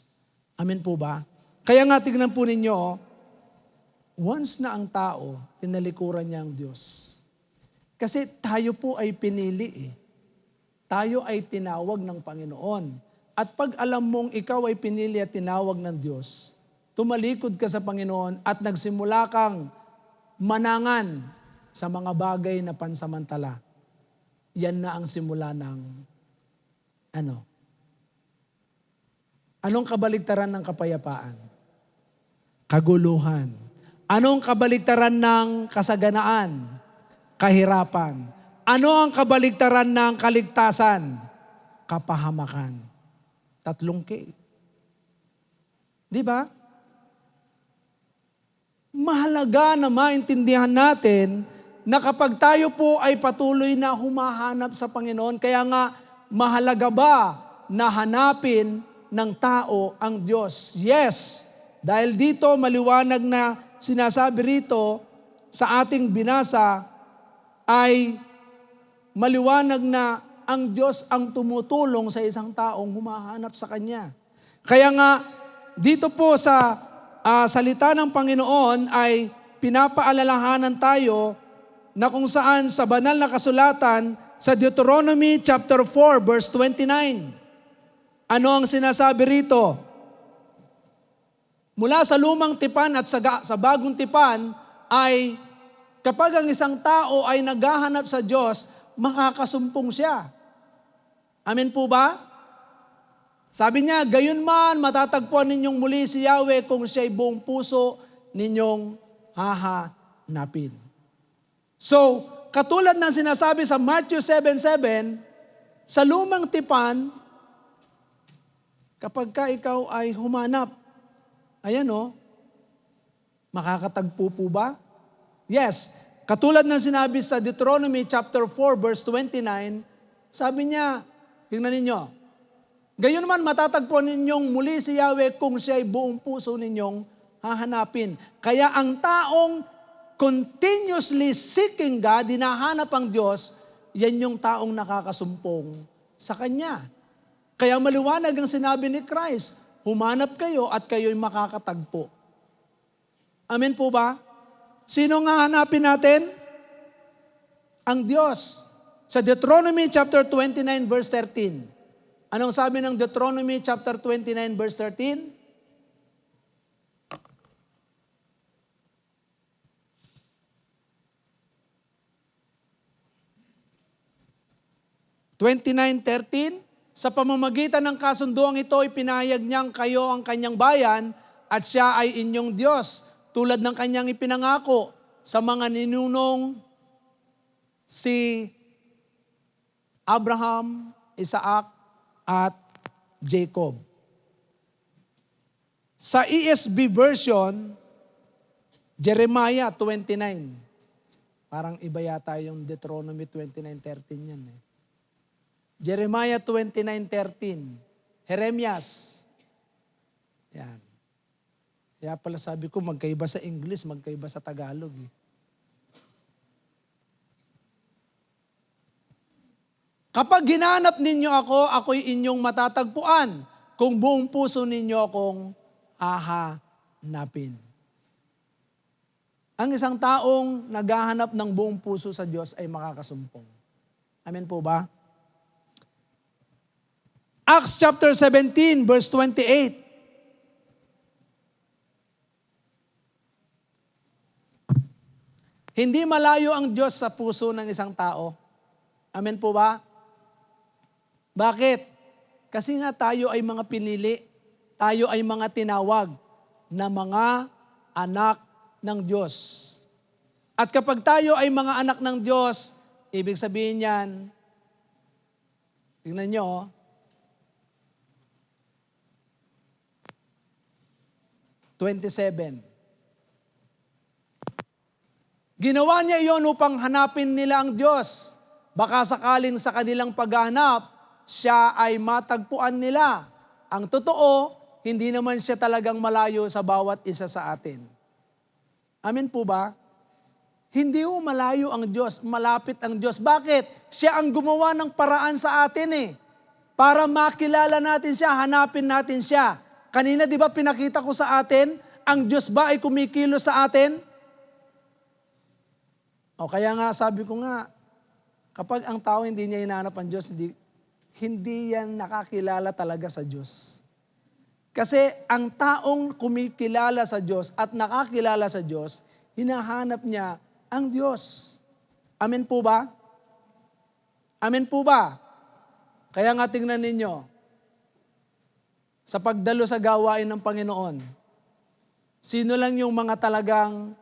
Speaker 2: Amen po ba? Kaya nga tignan po ninyo, once na ang tao, tinalikuran niya ang Diyos. Kasi tayo po ay pinili eh. Tayo ay tinawag ng Panginoon. At pag alam mong ikaw ay pinili at tinawag ng Diyos, tumalikod ka sa Panginoon at nagsimula kang manangan sa mga bagay na pansamantala. Yan na ang simula ng Anong kabaligtaran ng kapayapaan? Kaguluhan. Anong kabaligtaran ng kasaganaan? Kahirapan. Ano ang kabaligtaran ng kaligtasan? Kapahamakan. 3 K. Di ba? Mahalaga na maintindihan natin na kapag tayo po ay patuloy na humahanap sa Panginoon, kaya nga mahalaga ba na hanapin ng tao ang Diyos? Yes, dahil dito maliwanag na sinasabi rito sa ating binasa ay maliwanag na ang Diyos ang tumutulong sa isang taong humahanap sa Kanya. Kaya nga dito po sa salita ng Panginoon ay pinapaalalahanan tayo na kung saan sa banal na kasulatan sa Deuteronomy chapter 4 verse 29. Ano ang sinasabi rito? Mula sa lumang tipan at sa bagong tipan ay kapag ang isang tao ay naghahanap sa Diyos, makakasumpong siya. Amen po ba? Sabi niya, gayon man matatagpuan ninyong muli si Yahweh kung siya'y buong puso ninyong hahanapin. So, katulad ng sinasabi sa Matthew 7:7, sa lumang tipan, kapag ka ikaw ay humanap, ayan makakatagpo po ba? Yes. Katulad ng sinabi sa Deuteronomy chapter 4 verse 29, sabi niya, tingnan ninyo, gayon man matatagpuan ninyong muli si Yahweh kung siya'y buong puso ninyong hahanapin. Kaya ang taong continuously seeking God, hinahanap ang Diyos, yan yung taong nakakasumpong sa Kanya. Kaya maliwanag ang sinabi ni Christ, humanap kayo at kayo'y makakatagpo. Amen po ba? Sino nga hanapin natin? Ang Diyos. Sa Deuteronomy chapter 29 verse 13. Anong sabi ng Deuteronomy chapter 29 verse 13? Sa pamamagitan ng kasunduang ito, ipinahayag niyang kayo ang kanyang bayan at siya ay inyong Diyos, tulad ng kanyang ipinangako sa mga ninunong si Abraham, Isaac, at Jacob. Sa ESV version, Jeremiah 29. Parang iba yata yung Deuteronomy 29:13 yan eh. Jeremiah 29:13. Jeremias. Yan. Kaya pala sabi ko, magkaiba sa English, magkaiba sa Tagalog eh. Kapag ginanap ninyo ako, ako'y inyong matatagpuan. Kung buong puso ninyo akong hahanapin. Ang isang taong naghahanap ng buong puso sa Diyos ay makakasumpong. Amen po ba? Acts chapter 17 verse 28. Hindi malayo ang Diyos sa puso ng isang tao. Amen po ba? Bakit? Kasi nga tayo ay mga pinili. Tayo ay mga tinawag na mga anak ng Diyos. At kapag tayo ay mga anak ng Diyos, ibig sabihin yan, tingnan nyo, Ginawa niya iyon upang hanapin nila ang Diyos. Baka sakaling sa kanilang paghahanap, siya ay matagpuan nila. Ang totoo, hindi naman siya talagang malayo sa bawat isa sa atin. Amen po ba? Hindi mo malayo ang Diyos, malapit ang Diyos. Bakit? Siya ang gumawa ng paraan sa atin eh. Para makilala natin siya, hanapin natin siya. Kanina di ba pinakita ko sa atin, ang Diyos ba ay kumikilos sa atin? O kaya nga, sabi ko nga, kapag ang tao hindi niya hinahanap ang Diyos, hindi yan nakakilala talaga sa Diyos. Kasi ang taong kumikilala sa Diyos at nakakilala sa Diyos, hinahanap niya ang Diyos. Amen po ba? Amen po ba? Kaya nga tingnan ninyo, sa pagdalo sa gawain ng Panginoon, sino lang yung mga talagang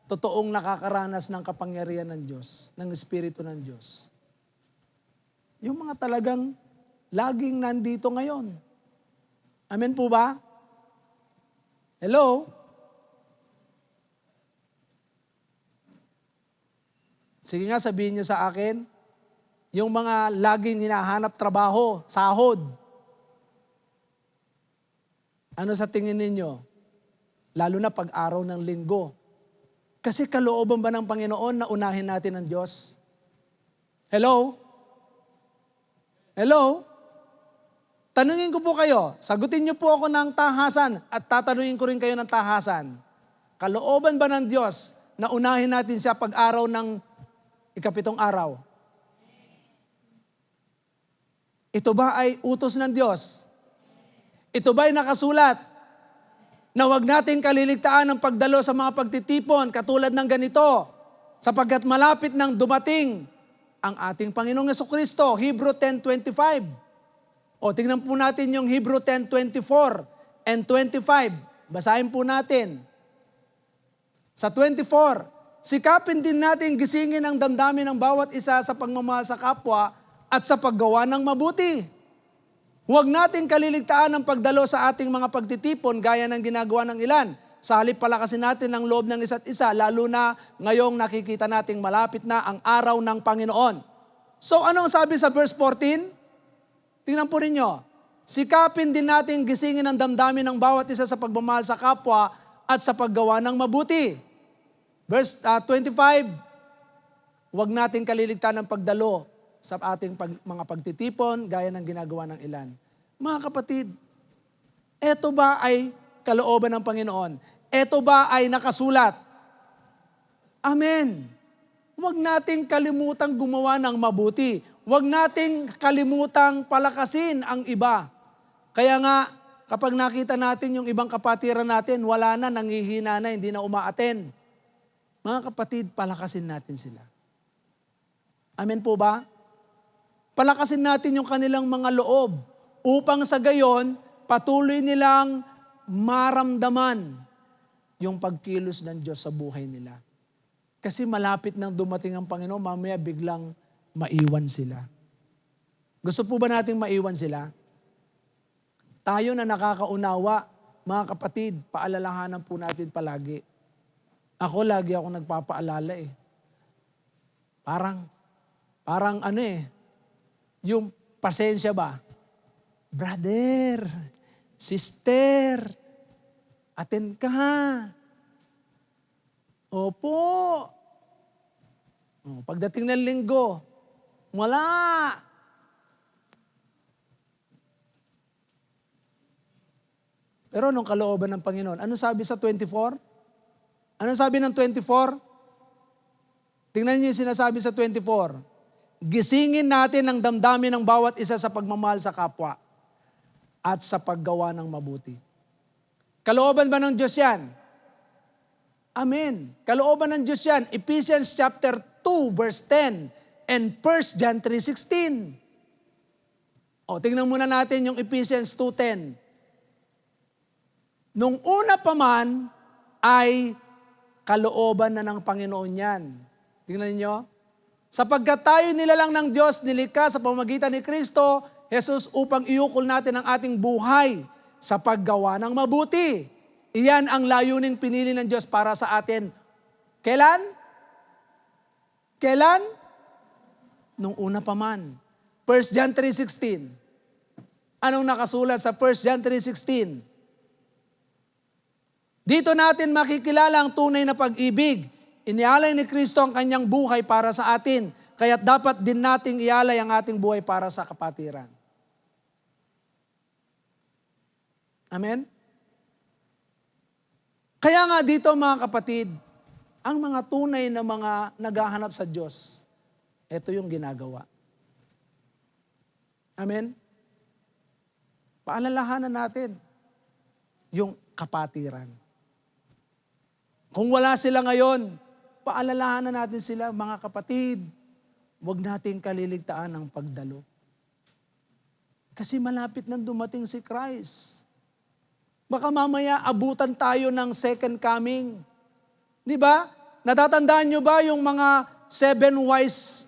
Speaker 2: totoong nakakaranas ng kapangyarihan ng Diyos, ng Espiritu ng Diyos? Yung mga talagang laging nandito ngayon. Amen po ba? Hello? Sige nga, sabihin nyo sa akin, yung mga laging hinahanap trabaho, sahod. Ano sa tingin ninyo? Lalo na pag-araw ng linggo. Kasi kalooban ba ng Panginoon na unahin natin ang Diyos? Hello? Hello? Tanungin ko po kayo, sagutin niyo po ako ng tahasan at tatanungin ko rin kayo ng tahasan. Kalooban ba ng Diyos na unahin natin siya pag-araw ng ikapitong araw? Ito ba ay utos ng Diyos? Ito ba ay nakasulat na huwag natin kaliligtaan ang pagdalo sa mga pagtitipon katulad ng ganito sapagkat malapit nang dumating ang ating Panginoong Jesucristo, Hebrew 10:25. O tingnan po natin yung Hebrew 10:24 and 25. Basahin po natin. Sa 24, sikapin din natin gisingin ang damdamin ng bawat isa sa pagmamahal sa kapwa at sa paggawa ng mabuti. Huwag natin kaliligtaan ang pagdalo sa ating mga pagtitipon gaya ng ginagawa ng ilan. Sa halip palakasin natin ang loob ng isa't isa, lalo na ngayong nakikita nating malapit na ang araw ng Panginoon. So anong sabi sa verse 14? Tingnan po ninyo. Sikapin din natin gisingin ang damdamin ng bawat isa sa pagmamahal sa kapwa at sa paggawa ng mabuti. Verse 25, huwag natin kaliligtaan ang pagdalo sa ating mga pagtitipon gaya ng ginagawa ng ilan. Mga kapatid, eto ba ay kalooban ng Panginoon? Eto ba ay nakasulat? Amen. Huwag nating kalimutang gumawa ng mabuti. Huwag nating kalimutang palakasin ang iba. Kaya nga, kapag nakita natin yung ibang kapatiran natin, wala na, nangihina na, hindi na umaaten. Mga kapatid, palakasin natin sila. Amen po ba? Palakasin natin yung kanilang mga loob upang sa gayon, patuloy nilang maramdaman yung pagkilos ng Diyos sa buhay nila. Kasi malapit nang dumating ang Panginoon, mamaya biglang maiwan sila. Gusto po ba nating maiwan sila? Tayo na nakakaunawa, mga kapatid, paalalahanan po natin palagi. Lagi ako nagpapaalala eh. Parang yung pasensya ba? Brother, sister, attend ka ha. Opo. Pagdating ng linggo, wala. Pero nung kalooban ng Panginoon, ano sabi sa 24? Ano sabi ng 24? Tingnan niyo yung sinasabi sa 24. Gisingin natin ang damdamin ng bawat isa sa pagmamahal sa kapwa at sa paggawa ng mabuti. Kalooban ba ng Diyos yan? Amen. Kalooban ng Diyos yan. Ephesians chapter 2 verse 10 and 1 John 3:16. Tingnan muna natin yung Ephesians 2:10. Nung una pa man ay kalooban na ng Panginoon yan. Tingnan niyo. Sapagkat tayo nilalang ng Diyos, nilikha sa pamamagitan ni Kristo, Jesus, upang iukol natin ang ating buhay sa paggawa ng mabuti. Iyan ang layuning pinili ng Diyos para sa atin. Kailan? Kailan? Nung una pa man. 1 John 3:16. Anong nakasulat sa 1 John 3:16? Dito natin makikilala ang tunay na pag-ibig. Inialay ni Kristo ang kanyang buhay para sa atin, kaya't dapat din nating ialay ang ating buhay para sa kapatiran. Amen? Kaya nga dito mga kapatid, ang mga tunay na mga naghahanap sa Diyos, ito yung ginagawa. Amen? Paalalahanan natin yung kapatiran. Kung wala sila ngayon, paalalahanan natin sila, mga kapatid, huwag nating kaliligtaan ang pagdalo. Kasi malapit nang dumating si Christ. Baka mamaya abutan tayo ng second coming. Di ba? Natatandaan nyo ba yung mga 7 wise,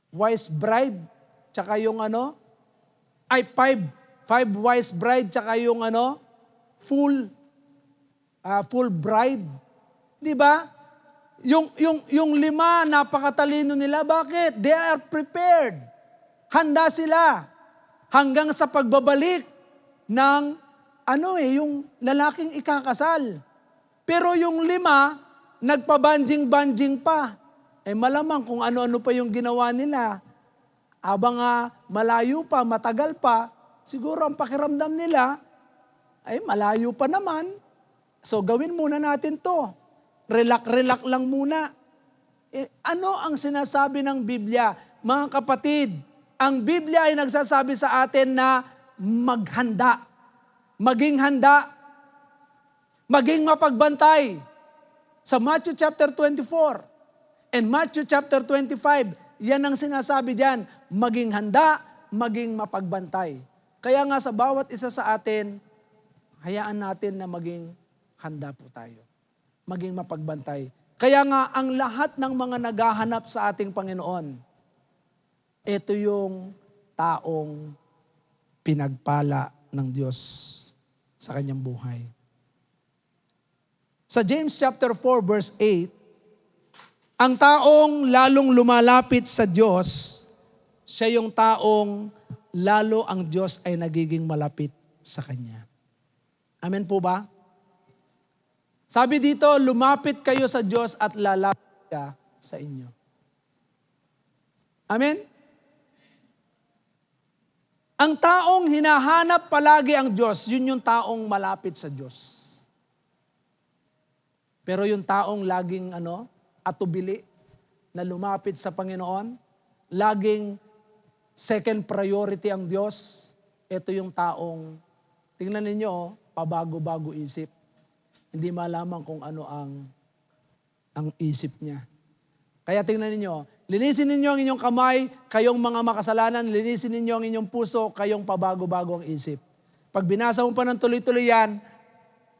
Speaker 2: wise bride, tsaka yung 5 wise bride, tsaka yung full bride. Di ba? Yung 5, napakatalino nila. Bakit? They are prepared. Handa sila. Hanggang sa pagbabalik ng yung lalaking ikakasal. Pero yung 5, nagpabanjing-banjing pa. Malamang kung ano-ano pa yung ginawa nila. Habang malayo pa, matagal pa, siguro ang pakiramdam nila, malayo pa naman. So gawin muna natin to. Relax lang muna. Ano ang sinasabi ng Biblia? Mga kapatid, ang Biblia ay nagsasabi sa atin na maghanda. Maging handa. Maging mapagbantay. Sa Matthew chapter 24 and Matthew chapter 25, yan ang sinasabi diyan, maging handa, maging mapagbantay. Kaya nga sa bawat isa sa atin, hayaan natin na maging handa po tayo. Maging mapagbantay. Kaya nga ang lahat ng mga naghahanap sa ating Panginoon, ito yung taong pinagpala ng Diyos sa kanyang buhay. Sa James chapter 4 verse 8, ang taong lalong lumalapit sa Diyos, siya yung taong lalo ang Diyos ay nagiging malapit sa kanya. Amen po ba? Sabi dito, lumapit kayo sa Diyos at lalapit siya sa inyo. Amen? Ang taong hinahanap palagi ang Diyos, yun yung taong malapit sa Diyos. Pero yung taong laging atubili na lumapit sa Panginoon, laging second priority ang Diyos, ito yung taong, tingnan ninyo, pabago-bago isip. Hindi malaman kung ano ang isip niya. Kaya tingnan ninyo, linisin ninyo ang inyong kamay, kayong mga makasalanan, linisin ninyo ang inyong puso, kayong pabago-bago ang isip. Pag binasa mo pa ng tuloy-tuloy yan,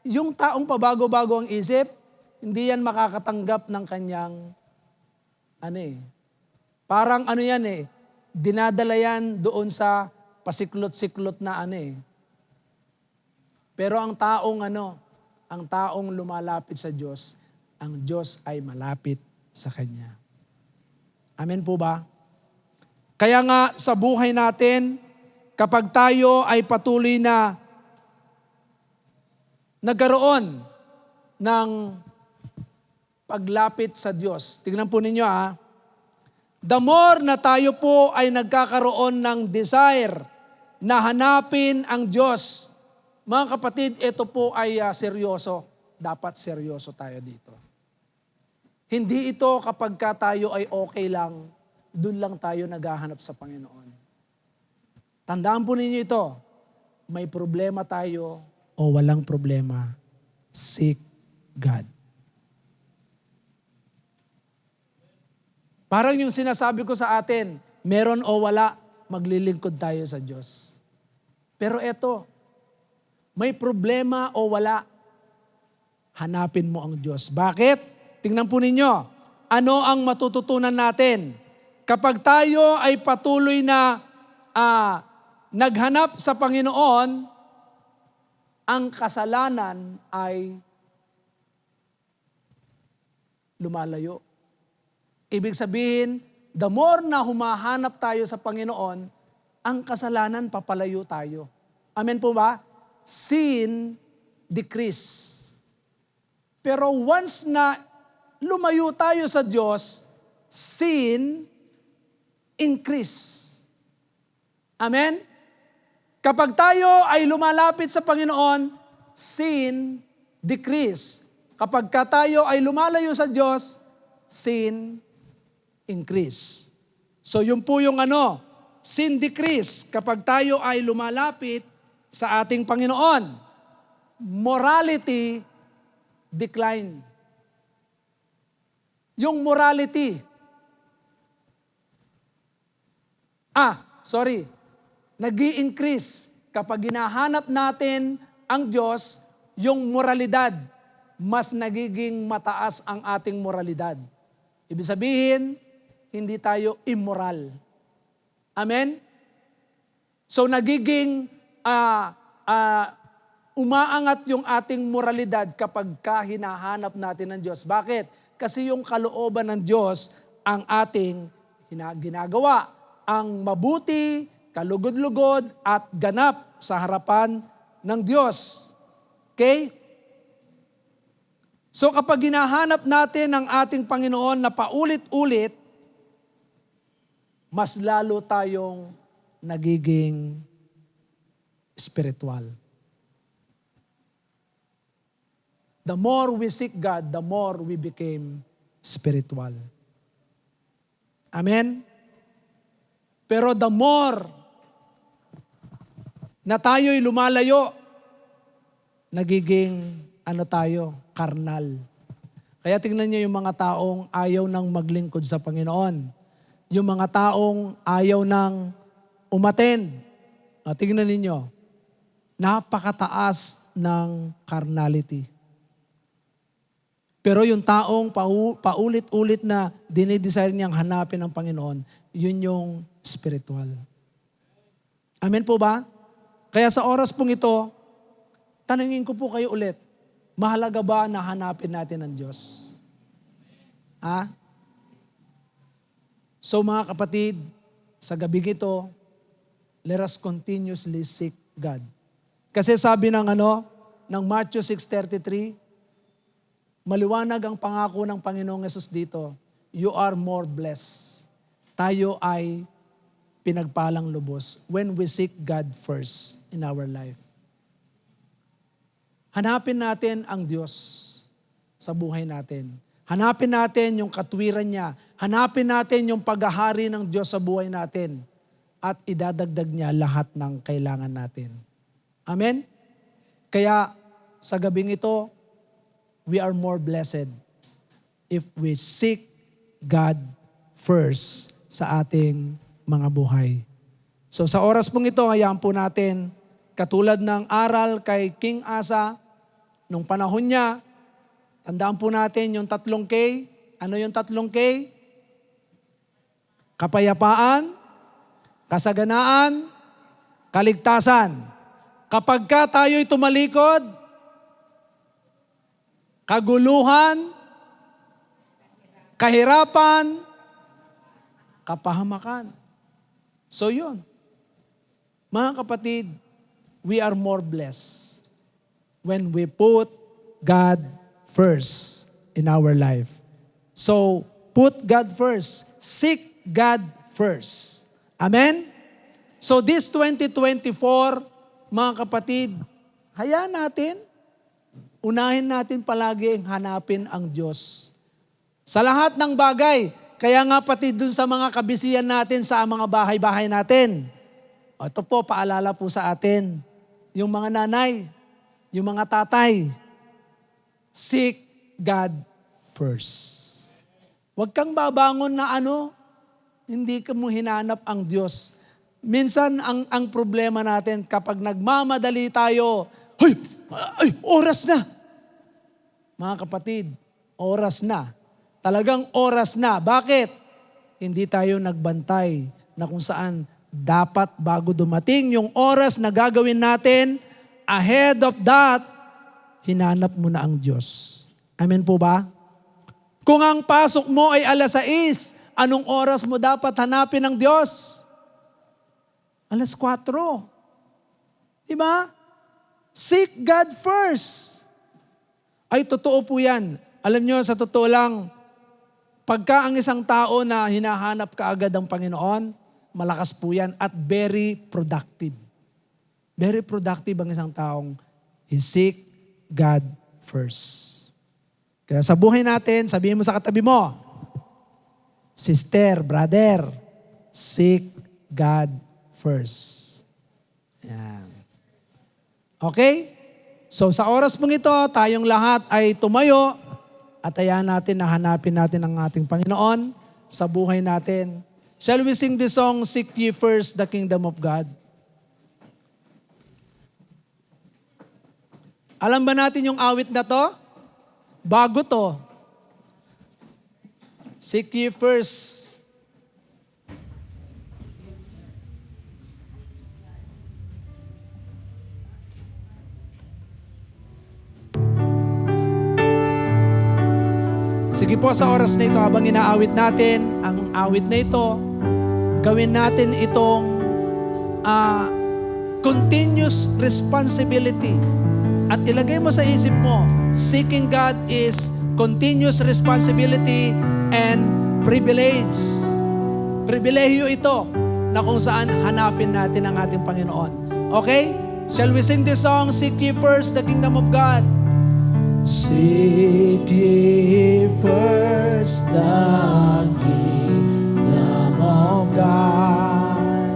Speaker 2: yung taong pabago-bago ang isip, hindi yan makakatanggap ng kanyang, parang dinadala yan doon sa pasiklot-siklot na Pero ang taong lumalapit sa Diyos, ang Diyos ay malapit sa kanya. Amen po ba? Kaya nga sa buhay natin, kapag tayo ay patuloy na nagkaroon ng paglapit sa Diyos. Tingnan po ninyo the more na tayo po ay nagkakaroon ng desire na hanapin ang Diyos. Mga kapatid, ito po ay seryoso. Dapat seryoso tayo dito. Hindi ito kapag tayo ay okay lang, dun lang tayo naghahanap sa Panginoon. Tandaan po ninyo ito, may problema tayo o walang problema, seek God. Parang yung sinasabi ko sa atin, meron o wala, maglilingkod tayo sa Diyos. Pero eto, may problema o wala, hanapin mo ang Diyos. Bakit? Tingnan po ninyo, ano ang matututunan natin? Kapag tayo ay patuloy na naghanap sa Panginoon, ang kasalanan ay lumalayo. Ibig sabihin, the more na humahanap tayo sa Panginoon, ang kasalanan papalayo tayo. Amen po ba? Sin decrease. Pero once na lumayo tayo sa Diyos, sin increase. Amen? Kapag tayo ay lumalapit sa Panginoon, sin decrease. Kapag tayo ay lumalayo sa Diyos, sin increase. So yun po yung sin decrease kapag tayo ay lumalapit sa ating Panginoon. Morality decline. Yung morality. Nag-i-increase kapag hinahanap natin ang Diyos, yung moralidad, mas nagiging mataas ang ating moralidad. Ibig sabihin, hindi tayo immoral. Amen? So nagiging umaangat yung ating moralidad kapag hinahanap natin ng Diyos. Bakit? Kasi yung kalooban ng Diyos ang ating ginagawa. Ang mabuti, kalugod-lugod at ganap sa harapan ng Diyos. Okay? So kapag hinahanap natin ang ating Panginoon na paulit-ulit, mas lalo tayong nagiging spiritual. The more we seek God, the more we became spiritual. Amen? Pero the more na tayo'y lumalayo, nagiging karnal. Kaya tingnan niyo yung mga taong ayaw nang maglingkod sa Panginoon. Yung mga taong ayaw nang umattend. Tingnan ninyo, napakataas ng carnality. Pero yung taong paulit-ulit na dinidesire niyang hanapin ang Panginoon, yun yung spiritual. Amen po ba? Kaya sa oras pong ito, tanungin ko po kayo ulit, mahalaga ba na hanapin natin ang Diyos? So mga kapatid, sa gabing ito, let us continuously seek God. Kasi sabi ng Matthew 6:33, maliwanag ang pangako ng Panginoong Yesus dito, you are more blessed. Tayo ay pinagpalang lubos when we seek God first in our life. Hanapin natin ang Diyos sa buhay natin. Hanapin natin yung katwiran niya. Hanapin natin yung paghahari ng Diyos sa buhay natin. At idadagdag niya lahat ng kailangan natin. Amen? Kaya sa gabing ito, we are more blessed if we seek God first sa ating mga buhay. So sa oras pong ito, hayaan po natin, katulad ng aral kay King Asa, nung panahon niya, tandaan po natin yung 3 K. Ano yung 3 K? Kapayapaan, kasaganaan, kaligtasan. Kapag tayo'y tumalikod, kaguluhan, kahirapan, kapahamakan. So yun. Mga kapatid, we are more blessed when we put God first in our life. So, put God first. Seek God first. Amen? So this 2024, mga kapatid, hayaan natin, unahin natin palagi ang hanapin ang Diyos. Sa lahat ng bagay, kaya nga pati dun sa mga kabisihan natin sa mga bahay-bahay natin. Ito po, paalala po sa atin, yung mga nanay, yung mga tatay, seek God first. Huwag kang babangon na hindi ka mo hinanap ang Diyos. Minsan, ang problema natin, kapag nagmamadali tayo, oras na. Mga kapatid, oras na. Talagang oras na. Bakit? Hindi tayo nagbantay na kung saan dapat bago dumating yung oras na gagawin natin, ahead of that, hinanap mo na ang Diyos. Amen po ba? Kung ang pasok mo ay 6:00, anong oras mo dapat hanapin ang Diyos? 4:00. Diba? Seek God first. Ay, totoo po yan. Alam nyo, sa totoo lang, pagka ang isang tao na hinahanap kaagad ang Panginoon, malakas po yan at very productive. Very productive ang isang taong he seek God first. Kaya sa buhay natin, sabihin mo sa katabi mo, sister, brother, seek God first. Yan. Okay? So sa oras mong ito, tayong lahat ay tumayo at hayaan natin na hanapin natin ang ating Panginoon sa buhay natin. Shall we sing this song, Seek Ye First the Kingdom of God? Alam ba natin yung awit na to? Bago to. Seek ye first. Sige po, sa oras na ito, habang inaawit natin ang awit na ito, gawin natin itong continuous responsibility. At ilagay mo sa isip mo, seeking God is continuous responsibility and privilege. Pribilehiyo ito na kung saan hanapin natin ang ating Panginoon. Okay? Shall we sing this song, Seek Ye First the Kingdom of God? Seek ye first the kingdom of God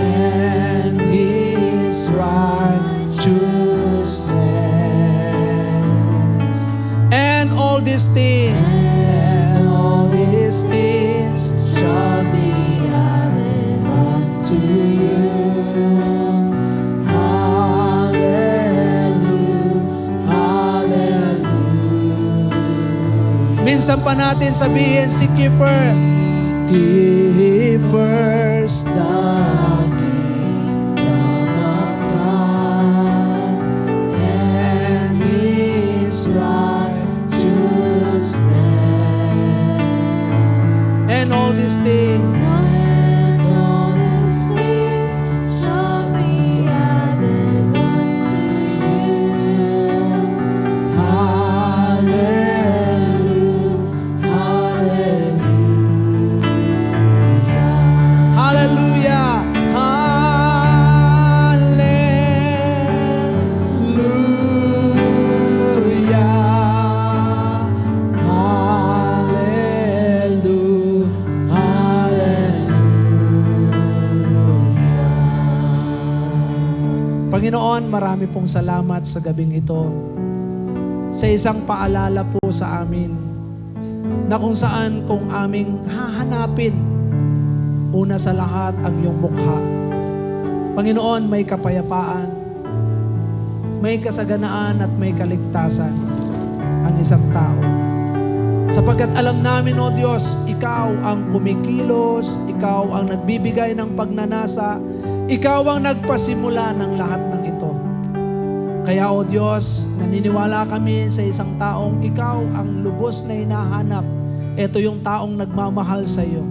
Speaker 2: and His righteousness, and all these things shall be added unto you. Minsan pa natin sabihin, seek ye first. Give first the kingdom of God and His righteousness, and all these things.
Speaker 3: And all these things shall be added unto you.
Speaker 2: Hallelujah! Panginoon, marami pong salamat sa gabing ito. Sa isang paalala po sa amin na kung saan kung aming hahanapin una sa lahat ang iyong mukha. Panginoon, may kapayapaan, may kasaganaan at may kaligtasan ang isang tao. Sapagkat alam namin, O Diyos, Ikaw ang kumikilos, Ikaw ang nagbibigay ng pagnanasa, Ikaw ang nagpasimula ng lahat ng ito. Kaya, O Diyos, naniniwala kami sa isang taong Ikaw ang lubos na hinahanap. Ito yung taong nagmamahal sa iyo.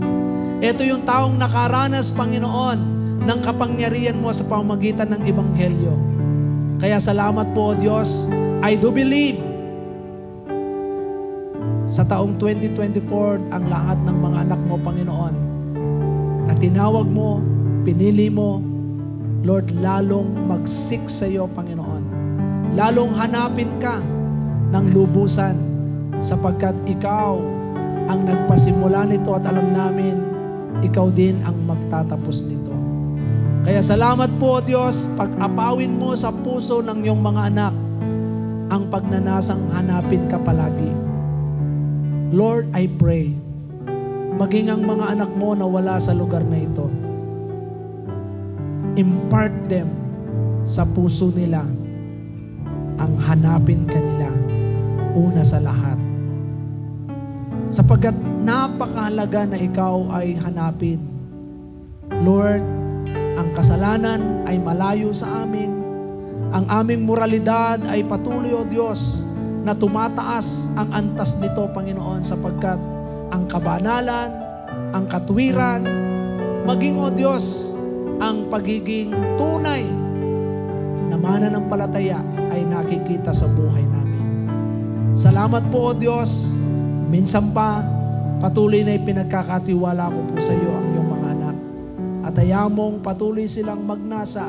Speaker 2: Ito yung taong nakaranas, Panginoon, ng kapangyarihan mo sa pamamagitan ng Ebanghelyo. Kaya salamat po, O Diyos. I do believe sa taong 2024, ang lahat ng mga anak mo, Panginoon, na tinawag mo, pinili mo, Lord, lalong mag-seek sa iyo, Panginoon. Lalong hanapin ka ng lubusan sapagkat Ikaw ang nagpasimula nito at alam namin, Ikaw din ang magtatapos nito. Kaya salamat po, Diyos, pag-apawin mo sa puso ng iyong mga anak ang pagnanasang hanapin ka palagi. Lord, I pray, maging ang mga anak mo na wala sa lugar na ito, impart them sa puso nila ang hanapin ka nila una sa lahat. Sapagkat napakahalaga na ikaw ay hanapin. Lord, ang kasalanan ay malayo sa amin. Ang aming moralidad ay patuloy, O Diyos, na tumataas ang antas nito, Panginoon, sapagkat ang kabanalan, ang katwiran, maging, O Diyos, ang pagiging tunay na mananampalataya ay nakikita sa buhay namin. Salamat po, O Diyos. Minsan pa, patuloy na ipinagkakatiwala ko po sa iyo ang iyong mga anak. At hayaan mong patuloy silang magnasa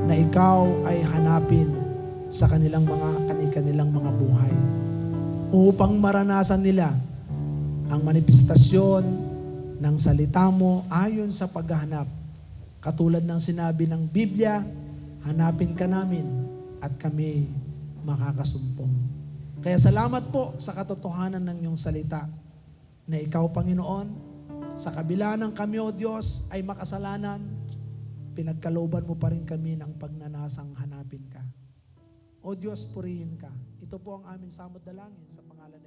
Speaker 2: na ikaw ay hanapin sa kanilang mga buhay upang maranasan nila ang manifestasyon ng salita mo ayon sa paghahanap. Katulad ng sinabi ng Biblia, hanapin ka namin at kami makakasumpong. Kaya salamat po sa katotohanan ng iyong salita na ikaw, Panginoon, sa kabila ng kami, O Diyos, ay makasalanan, pinagkalooban mo pa rin kami ng pagnanasang hanapin ka. O Diyos, purihin ka. Ito po ang aming samot dalangin sa pangalan